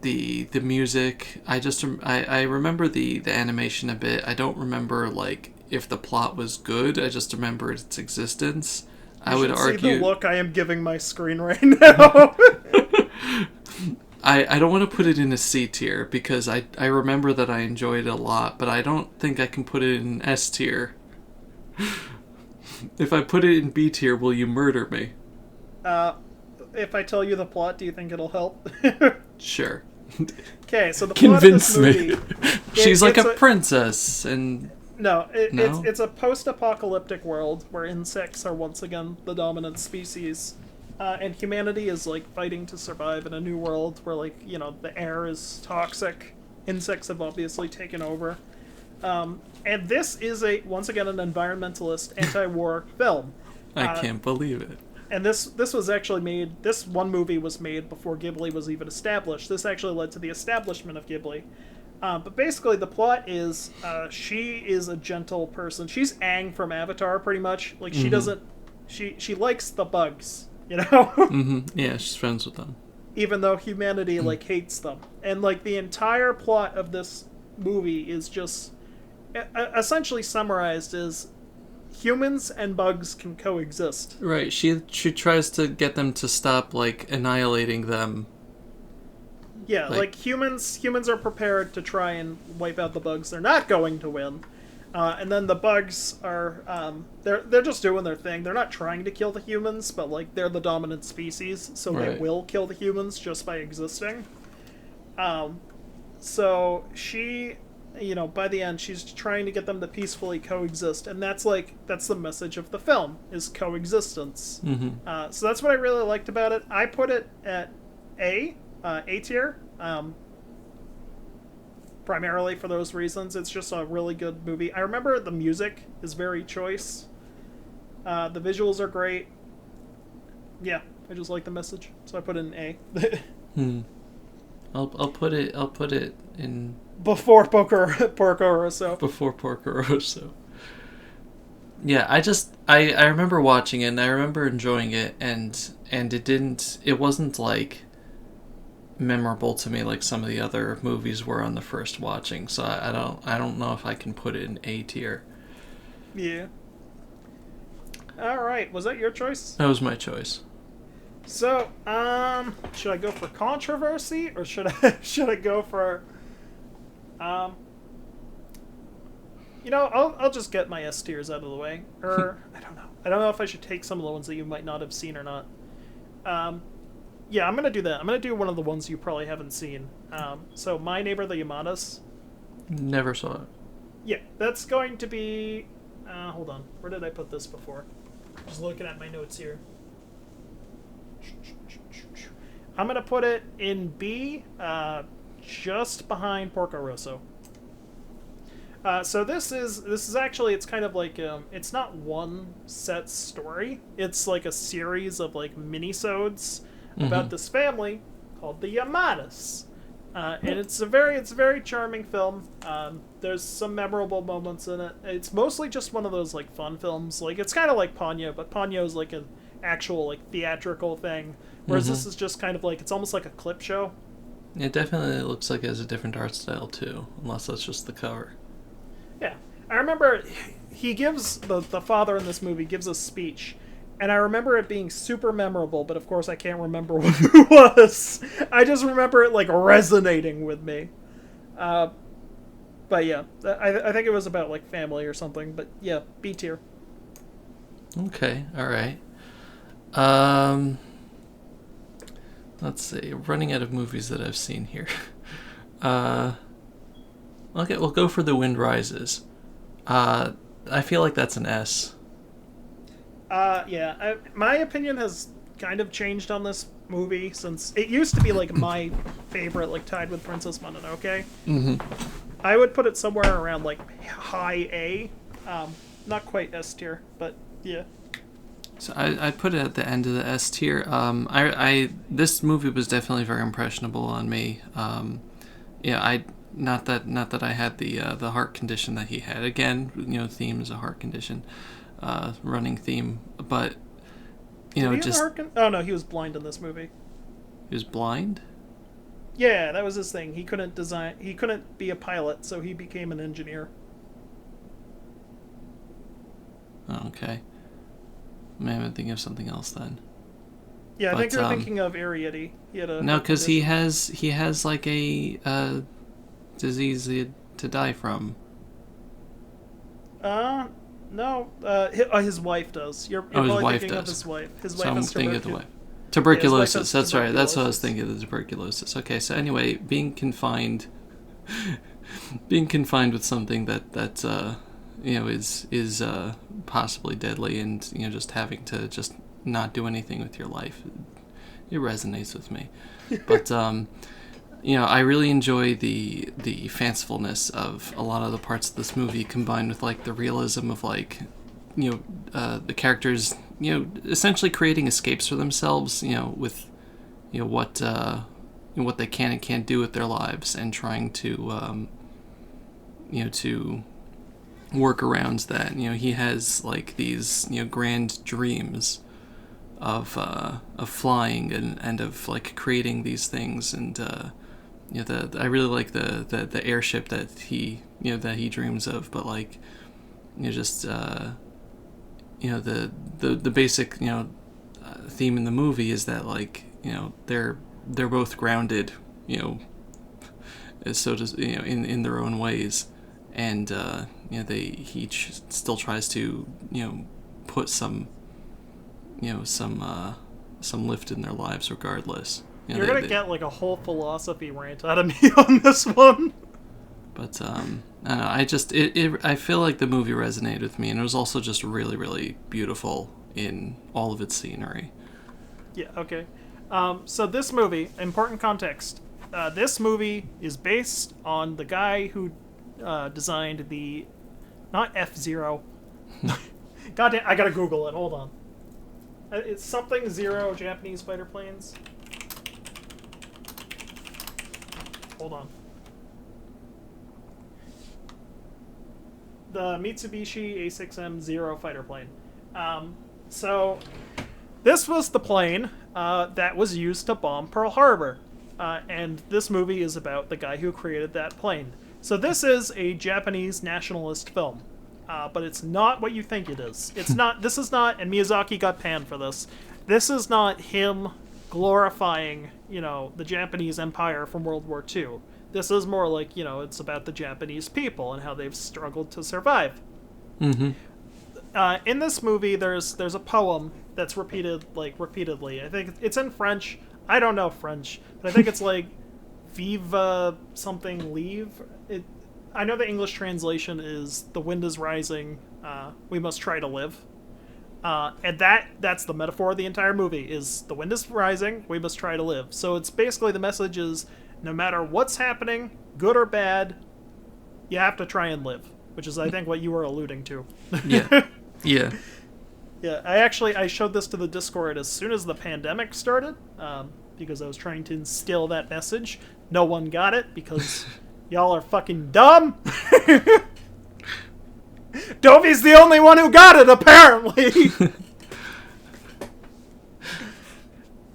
the music. I remember the animation a bit. I don't remember if the plot was good. I just remember its existence. I would argue. See the look I am giving my screen right now. I don't want to put it in a C tier because I remember that I enjoyed it a lot, but I don't think I can put it in S tier. If I put it in B tier, will you murder me? If I tell you the plot, do you think it'll help? Sure. Okay, so the Convince plot of this movie, me. She's a princess, and No, No? it's a post-apocalyptic world where insects are once again the dominant species, and humanity is like fighting to survive in a new world where like the air is toxic. Insects have obviously taken over, and this is a once again an environmentalist anti-war film. I can't believe it. And this was actually made. This one movie was made before Ghibli was even established. This actually led to the establishment of Ghibli. But basically, the plot is she is a gentle person. She's Aang from Avatar, pretty much. Like she doesn't. She likes the bugs, Yeah, she's friends with them. even though humanity like hates them. And like the entire plot of this movie is just essentially summarized as humans and bugs can coexist. Right. She tries to get them to stop like annihilating them. Yeah, like humans are prepared to try and wipe out the bugs. They're not going to win. And then the bugs are they're just doing their thing. They're not trying to kill the humans, but like they're the dominant species, so they will kill the humans just by existing. So she, by the end, she's trying to get them to peacefully coexist, and that's the message of the film is coexistence. So that's what I really liked about it. I put it at A tier. Primarily for those reasons. It's just a really good movie. I remember the music is very choice. The visuals are great. Yeah, I just like the message, so I put it in A. I'll put it in before Porco Rosso. Before Porco Rosso. Yeah, I remember watching it and I remember enjoying it, and it wasn't like memorable to me like some of the other movies were on the first watching, so I don't know if I can put it in A tier. Yeah. Alright, was that your choice? That was my choice. So, should I go for controversy or should I go for I'll just get my S tiers out of the way. Or I don't know if I should take some of the ones that you might not have seen or not. Yeah, I'm gonna do that. I'm gonna do one of the ones you probably haven't seen. So, My Neighbor the Yamadas. Never saw it. Yeah, that's going to be. Hold on. Where did I put this before? Just looking at my notes here. I'm gonna put it in B, just behind Porco Rosso. So this is actually, it's kind of like it's not one set story. It's like a series of like minisodes about this family called the Yamadas, and it's a very charming film. There's some memorable moments in it. It's mostly just one of those like fun films. Like it's kind of like Ponyo, but Ponyo is like an actual like theatrical thing, whereas this is just kind of like it's almost like a clip show. It definitely looks like it has a different art style too, unless that's just the cover. Yeah, I remember he gives the father in this movie gives a speech. And I remember it being super memorable, but of course I can't remember who it was. I just remember it like resonating with me. But yeah, I think it was about like family or something. But yeah, B tier. Okay, all right. Let's see. Running out of movies that I've seen here. Okay, we'll go for The Wind Rises. I feel like that's an S. Yeah, my opinion has kind of changed on this movie since it used to be like my favorite, like tied with Princess Mononoke. I would put it somewhere around like high A, not quite S tier, but yeah. So I put it at the end of the S tier. This movie was definitely very impressionable on me. Not that I had the heart condition that he had. Again, theme is a heart condition. Running theme, but oh no, he was blind in this movie. He was blind? Yeah, that was his thing. He couldn't be a pilot, so he became an engineer. Oh, okay. Maybe I'm thinking of something else then. Yeah, I think you're thinking of Arrietty. No, because he has like a disease to die from. No, his wife does. You're his probably wife thinking does. of his wife. His So wife I'm has thinking of the wife. Tuberculosis. Tuberculosis. Yeah, That's right. That's what I was thinking of. The tuberculosis. Okay. So anyway, being confined with something that is possibly deadly, and just having to just not do anything with your life, it resonates with me. But I really enjoy the fancifulness of a lot of the parts of this movie, combined with like the realism of like the characters essentially creating escapes for themselves, with what they can and can't do with their lives, and trying to to work around that. He has like these grand dreams of flying and of like creating these things, and I really like the airship that he dreams of, but like just the basic theme in the movie is that like they're both grounded, so to in their own ways, and he each still tries to put some some lift in their lives regardless. You're gonna get like a whole philosophy rant out of me on this one. But I don't know, I feel like the movie resonated with me, and it was also just really, really beautiful in all of its scenery. Yeah, okay. So this movie, important context, this movie is based on the guy who designed the, not F-Zero. Goddamn, I gotta Google it, hold on. It's something Zero Japanese fighter planes. Hold on. The Mitsubishi A6M Zero fighter plane. So this was the plane that was used to bomb Pearl Harbor. And this movie is about the guy who created that plane. So this is a Japanese nationalist film. But it's not what you think it is. It's not. This is not, and Miyazaki got panned for this. This is not him glorifying, the Japanese Empire from World War II. This is more like, it's about the Japanese people and how they've struggled to survive. Mm-hmm. In this movie, there's a poem that's repeated repeatedly. I think it's in French. I don't know French, but I think it's like "Vive something, leave." I know the English translation is "The wind is rising, we must try to live." And that's the metaphor of the entire movie, is the wind is rising, we must try to live. So it's basically, the message is, no matter what's happening, good or bad, you have to try and live. Which is, I think, what you were alluding to. Yeah. Yeah. Yeah, I showed this to the Discord as soon as the pandemic started, because I was trying to instill that message. No one got it, because y'all are fucking dumb. Dovey's the only one who got it, apparently.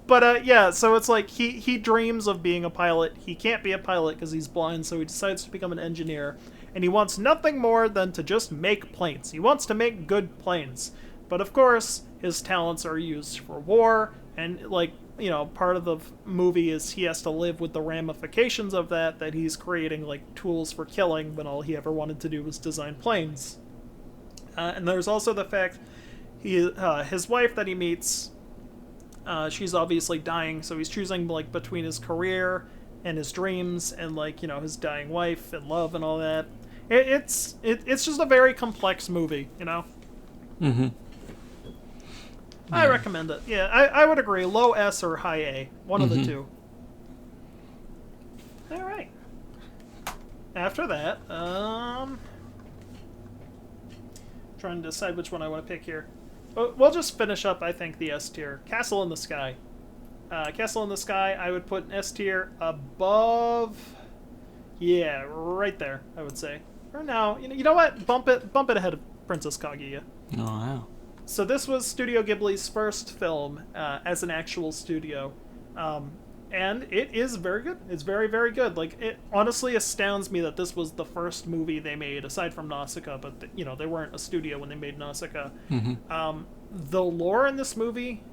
But yeah, so it's like he dreams of being a pilot. He can't be a pilot because he's blind, so he decides to become an engineer. And he wants nothing more than to just make planes. He wants to make good planes. But of course, his talents are used for war, and part of the movie is he has to live with the ramifications of that he's creating like tools for killing when all he ever wanted to do was design planes. And there's also the fact his wife that he meets, she's obviously dying, so he's choosing between his career and his dreams and his dying wife and love and all that. It's just a very complex movie, Mm-hmm. I recommend it. Yeah, I would agree. Low S or high A. One of the two. All right. After that, trying to decide which one I want to pick here. We'll just finish up, I think, the S tier. Castle in the Sky. Castle in the Sky, I would put an S tier above... Yeah, right there, I would say. Or no, you know what? Bump it ahead of Princess Kaguya. Oh, wow. So this was Studio Ghibli's first film as an actual studio. And it is very good. It's very, very good. It honestly astounds me that this was the first movie they made, aside from Nausicaa, but they weren't a studio when they made Nausicaa. Mm-hmm. The lore in this movie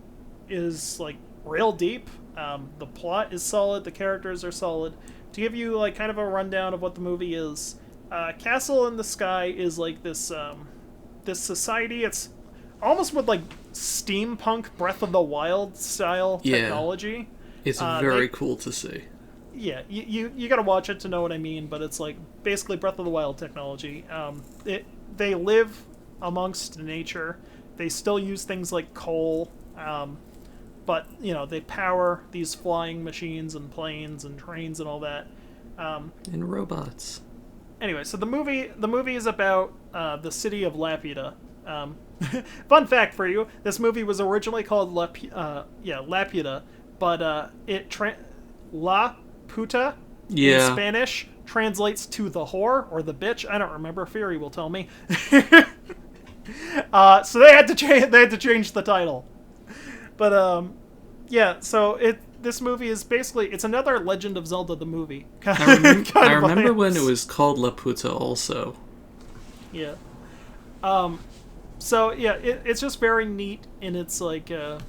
is real deep. The plot is solid. The characters are solid. To give you kind of a rundown of what the movie is, Castle in the Sky is this this society. It's almost with steampunk Breath of the Wild style technology. It's very cool to see. Yeah, you gotta watch it to know what I mean, but it's basically Breath of the Wild technology. they live amongst nature. They still use things like coal, but they power these flying machines and planes and trains and all that. And robots. Anyway, so the movie is about the city of Laputa. Fun fact for you: this movie was originally called Laputa, but La Puta in Spanish translates to the whore or the bitch. I don't remember. Fury will tell me. So they had to change the title. But so this movie is basically, it's another Legend of Zelda the movie. I remember when it was called Laputa also. Yeah. So yeah, it's just very neat in its like in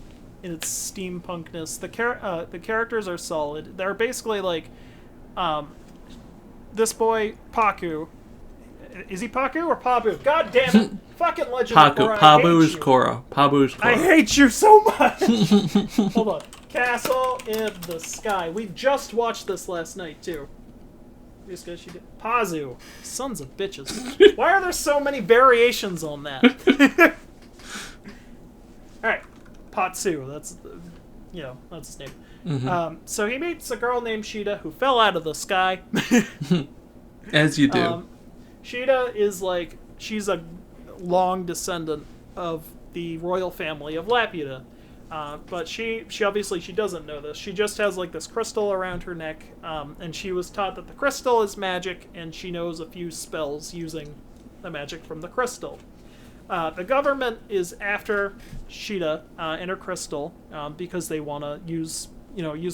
its steampunkness. The characters are solid. They're basically like this boy Paku. Is he Paku or Pabu? God damn it! Fucking Legend of Korra. Pabu's Korra. Pabu's Korra. I hate you so much. Hold on. Castle in the Sky. We just watched this last night too. Just because she did. Pazu. Sons of bitches. Why are there so many variations on that? Alright. Patsu. That's his name. Mm-hmm. So he meets a girl named Sheeta who fell out of the sky. As you do. Sheeta is she's a long descendant of the royal family of Laputa. But she obviously she doesn't know this. She just has this crystal around her neck, and she was taught that the crystal is magic, and she knows a few spells using the magic from the crystal. The government is after Sheeta and her crystal because they want to use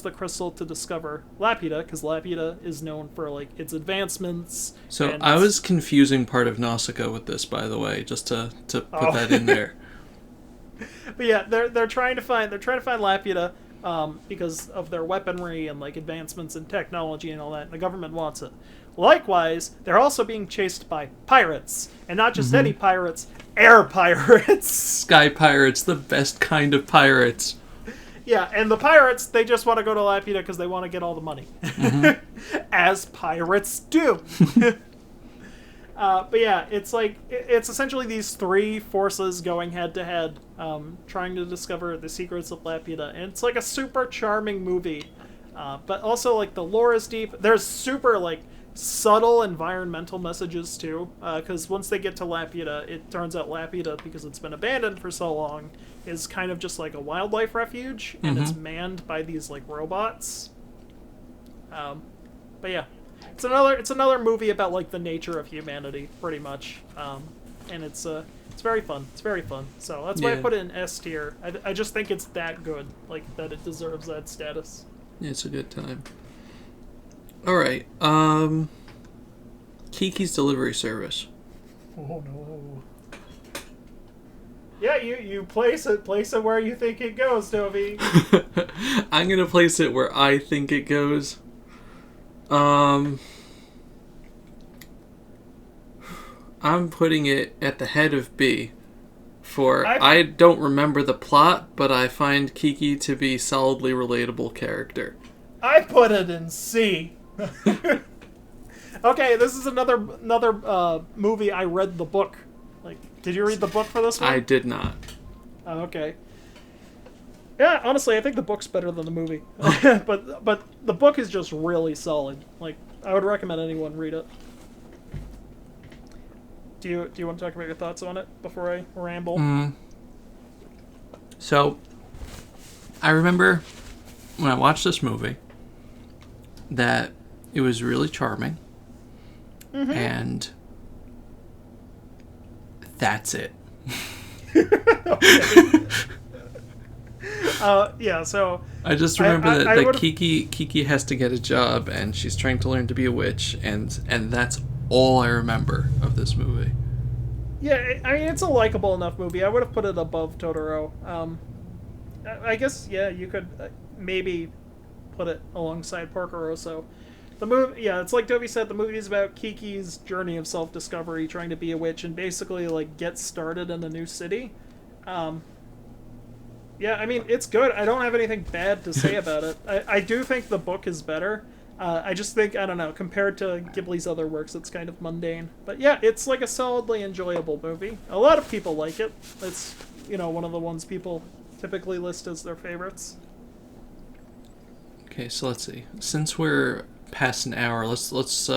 the crystal to discover Laputa, because Laputa is known for its advancements. So I was confusing part of Nausicaa with this, by the way, just to put that in there. But yeah, they're trying to find Laputa because of their weaponry and advancements in technology and all that. And the government wants it. Likewise, they're also being chased by pirates, and not just any pirates, air pirates. Sky pirates, the best kind of pirates. Yeah, and the pirates, they just want to go to Laputa because they want to get all the money. As pirates do. But yeah, it's essentially these three forces going head to head, trying to discover the secrets of Laputa. And it's a super charming movie. But also the lore is deep. There's super subtle environmental messages too. Because once they get to Laputa, it turns out Laputa, because it's been abandoned for so long, is kind of just a wildlife refuge, and it's manned by these robots. But yeah, it's another movie about the nature of humanity, pretty much. And it's very fun. It's very fun. So that's why I put it in S tier. I just think it's that good, that it deserves that status. Yeah, it's a good time. All right, Kiki's Delivery Service. Oh no. Yeah, you place it where you think it goes, Toby. I'm gonna place it where I think it goes. I'm putting it at the head of B. I don't remember the plot, but I find Kiki to be solidly relatable character. I put it in C. Okay, this is another movie I read the book. Did you read the book for this one? I did not. Oh, okay. Yeah, honestly, I think the book's better than the movie. but the book is just really solid. I would recommend anyone read it. Do you want to talk about your thoughts on it before I ramble? So, I remember when I watched this movie that it was really charming, and that's it. Yeah, so I just remember that Kiki has to get a job, and she's trying to learn to be a witch, and that's all I remember of this movie. Yeah, I mean, it's a likable enough movie. I would have put it above Totoro. I guess, yeah, you could maybe put it alongside Porco Rosso. The movie, yeah, it's like Toby said, the movie is about Kiki's journey of self-discovery, trying to be a witch, and basically, get started in a new city. Yeah, I mean, it's good. I don't have anything bad to say about it. I do think the book is better. I just think, I don't know, compared to Ghibli's other works, it's kind of mundane. But yeah, it's like a solidly enjoyable movie. A lot of people like it. It's, one of the ones people typically list as their favorites. Okay, so let's see. Since we're past an hour, let's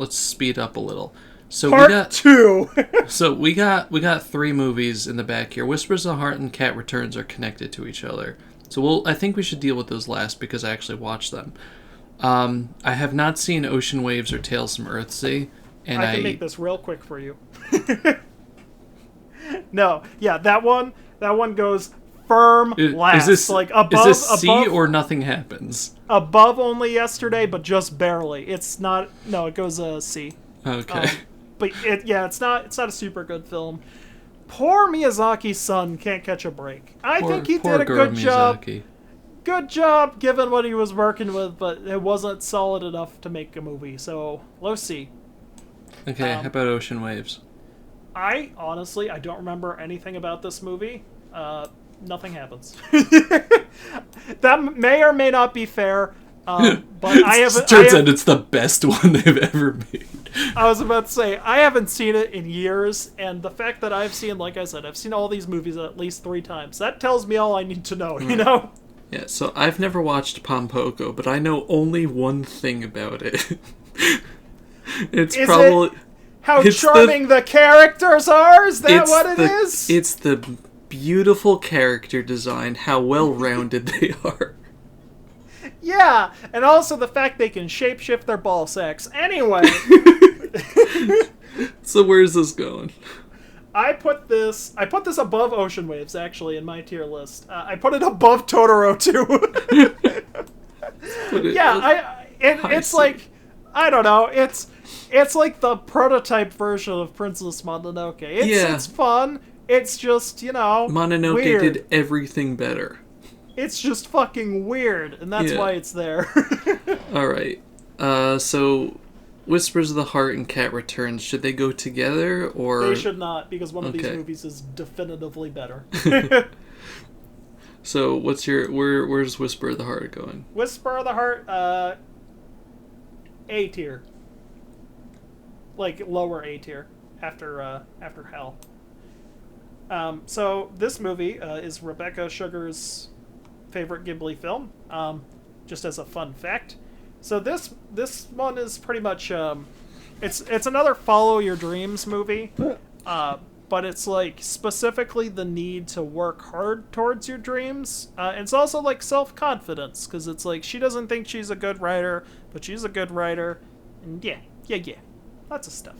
speed up a little. So Part we got 2! So we got 3 movies in the back here. Whispers of the Heart and Cat Returns are connected to each other. So I think we should deal with those last because I actually watched them. I have not seen Ocean Waves or Tales from Earthsea, and I can make this real quick for you. No, yeah, that one goes firm last. Is this above? Is this C above, or Nothing Happens? Above Only Yesterday, but just barely. It's not. No, it goes C. Okay. But it's not a super good film. Poor Miyazaki's son can't catch a break. I think he did a good job. Good job given what he was working with, but it wasn't solid enough to make a movie. So low C. Okay, how about Ocean Waves? I don't remember anything about this movie. Nothing happens. That may or may not be fair, but I haven't. Turns out it's the best one they've ever made. I was about to say, I haven't seen it in years, and the fact that I've seen, like I said, I've seen all these movies at least 3 times. That tells me all I need to know, you know? Yeah, so I've never watched Pompoko, but I know only one thing about it. How charming the characters are? Is that what it is? It's the beautiful character design, how well-rounded they are. Yeah, and also the fact they can shapeshift their ball sacks. Anyway. So where's this going? I put this above Ocean Waves, actually, in my tier list. I put it above Totoro, too. It's like, I don't know, it's like the prototype version of Princess Mononoke. It's fun. It's just, Mononoke weird. did everything better. It's just fucking weird, and that's why it's there. Alright. So Whispers of the Heart and Cat Returns, should they go together, or... They should not, because one of these movies is definitively better. So what's where's Whisper of the Heart going? Whisper of the Heart, A tier. Like, lower A tier, after Hell. So this movie is Rebecca Sugar's favorite Ghibli film, just as a fun fact. So this one is pretty much it's another follow your dreams movie, but it's like specifically the need to work hard towards your dreams. It's also like self-confidence, because it's like she doesn't think she's a good writer, but she's a good writer, and yeah, lots of stuff.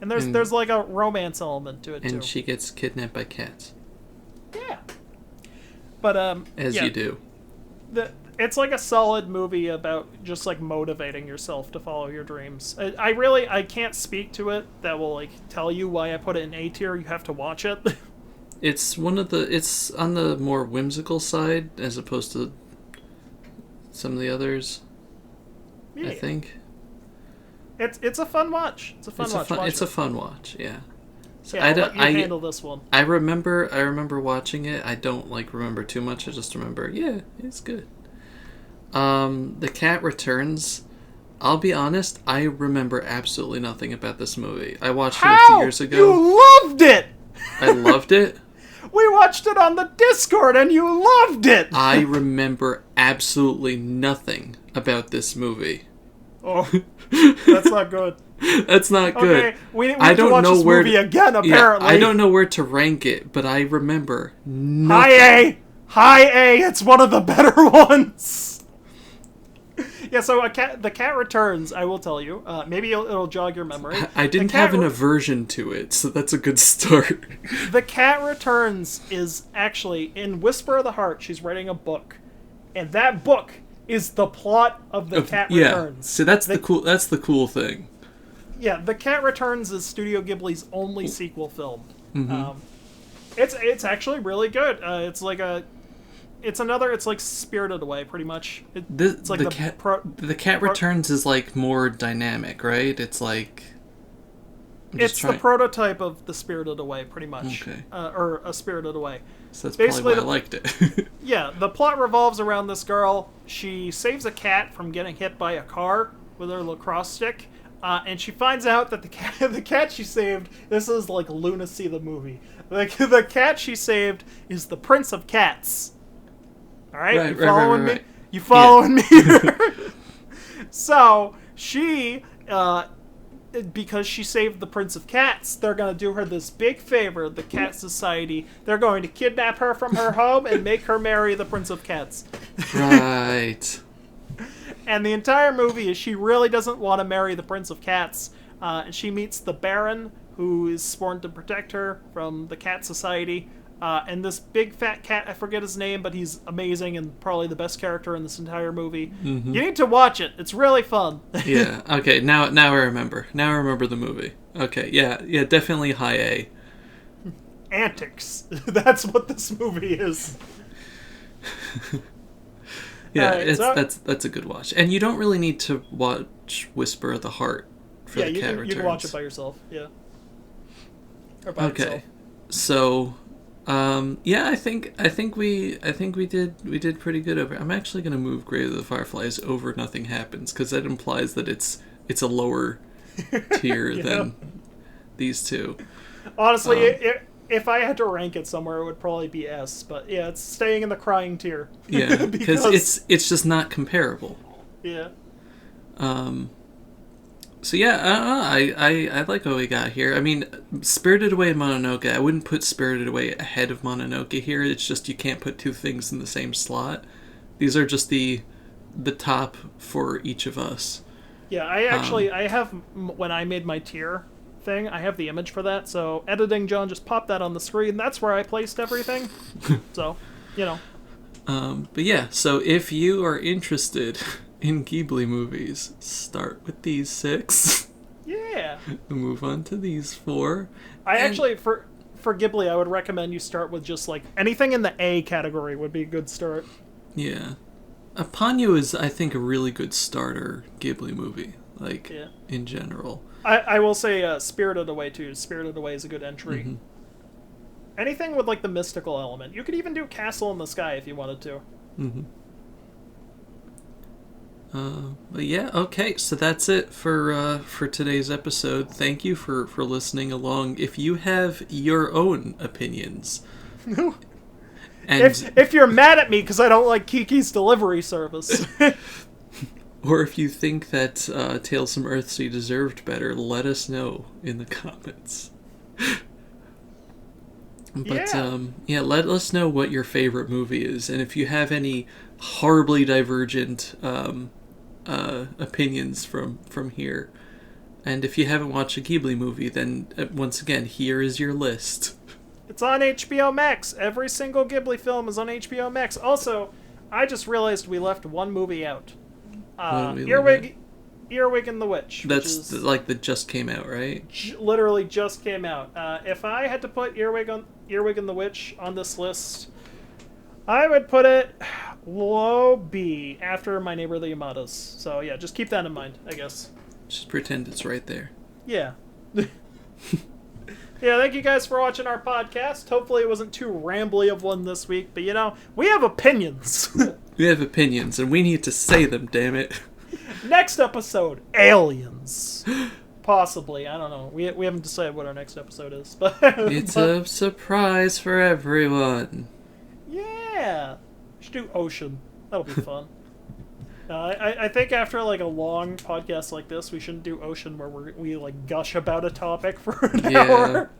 And there's like a romance element to it too. And she gets kidnapped by cats. Yeah. But as you do. It's like a solid movie about just like motivating yourself to follow your dreams. I can't speak to it. That will like tell you why I put it in A tier. You have to watch it. It's on the more whimsical side as opposed to some of the others. Yeah. I think. It's a fun watch. It's a fun watch. Yeah. So yeah, I'll let you handle this one. I remember watching it. I don't remember too much. I just remember, it's good. The Cat Returns. I'll be honest, I remember absolutely nothing about this movie. I watched it a few years ago. You loved it! I loved it? We watched it on the Discord and you loved it! I remember absolutely nothing about this movie. Oh, that's not good. That's not good. Okay, we need to watch this movie again, apparently. Yeah, I don't know where to rank it, but I remember nothing. High A! It's one of the better ones! Yeah, so The Cat Returns, I will tell you. Maybe it'll jog your memory. I didn't have an aversion to it, so that's a good start. The Cat Returns is actually, in Whisper of the Heart, she's writing a book. And that book is the plot of The Cat Returns. So that's the cool thing. Yeah, The Cat Returns is Studio Ghibli's only sequel film. Mm-hmm. It's actually really good. It's like Spirited Away, pretty much. It's like The Cat Returns is like more dynamic, right? It's like It's the prototype of The Spirited Away, pretty much. Okay. Or A Spirited Away. So that's Basically, probably why I liked it. Yeah, the plot revolves around this girl. She saves a cat from getting hit by a car with her lacrosse stick. And she finds out that the cat she saved, this is like Lunacy the movie. The cat she saved is the Prince of Cats. Alright, you following me? You following me? So, she, because she saved the Prince of Cats, they're going to do her this big favor, the Cat Society. They're going to kidnap her from her home and make her marry the Prince of Cats. Right. And the entire movie is she really doesn't want to marry the Prince of Cats. And she meets the Baron, who is sworn to protect her from the Cat Society. And this big fat cat, I forget his name, but he's amazing and probably the best character in this entire movie. Mm-hmm. You need to watch it. It's really fun. Yeah, okay, now I remember. Now I remember the movie. Okay, yeah, definitely high A. Antics. That's what this movie is. Yeah, that's a good watch. And you don't really need to watch Whisper of the Heart for the cat returns. You can watch it by yourself, yeah. Or by yourself. So I think we did pretty good over. I'm actually going to move Grave of the Fireflies over Nothing Happens because that implies that it's a lower tier than these two. Honestly, if I had to rank it somewhere, it would probably be S. But yeah, it's staying in the crying tier. Yeah, because it's just not comparable. Yeah. So yeah, I like what we got here. I mean, Spirited Away and Mononoke, I wouldn't put Spirited Away ahead of Mononoke here. It's just you can't put two things in the same slot. These are just the top for each of us. Yeah, I have, when I made my tier thing, I have the image for that. So editing, John, just pop that on the screen. That's where I placed everything. So, you know. But yeah, so if you are interested in Ghibli movies, start with these 6. Yeah. Move on to these 4. Actually, for Ghibli, I would recommend you start with just like anything in the A category would be a good start. Yeah. Ponyo is, I think, a really good starter Ghibli movie, in general. I will say Spirited Away, too. Spirited Away is a good entry. Mm-hmm. Anything with, like, the mystical element. You could even do Castle in the Sky if you wanted to. Mm-hmm. But yeah, okay, so that's it for today's episode. Thank you for listening along. If you have your own opinions... And if you're mad at me because I don't like Kiki's delivery service... Or if you think that Tales from Earthsea deserved better, let us know in the comments. But let us know what your favorite movie is, and if you have any horribly divergent opinions from here. And if you haven't watched a Ghibli movie, then once again, here is your list. It's on HBO Max. Every single Ghibli film is on HBO Max. Also, I just realized we left one movie out. Earwig and the Witch. That's that just came out, right? Literally just came out. If I had to put Earwig and the Witch on this list, I would put it low B after My Neighbor the Yamadas. So yeah, just keep that in mind, I guess. Just pretend it's right there. Yeah. Yeah, thank you guys for watching our podcast. Hopefully it wasn't too rambly of one this week, but we have opinions. We have opinions, and we need to say them, damn it. Next episode, aliens. Possibly, I don't know. We haven't decided what our next episode is. But it's a surprise for everyone. Yeah. We should do ocean. That'll be fun. I think after a long podcast like this, we shouldn't do ocean where we gush about a topic for an hour.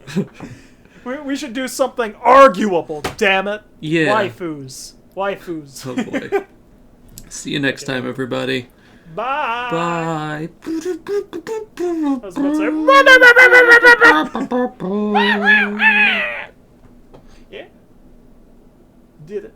We should do something arguable, damn it. Yeah. Waifus. Oh boy. See you next time, everybody. Bye. Bye. I was about to say... Yeah. Did it.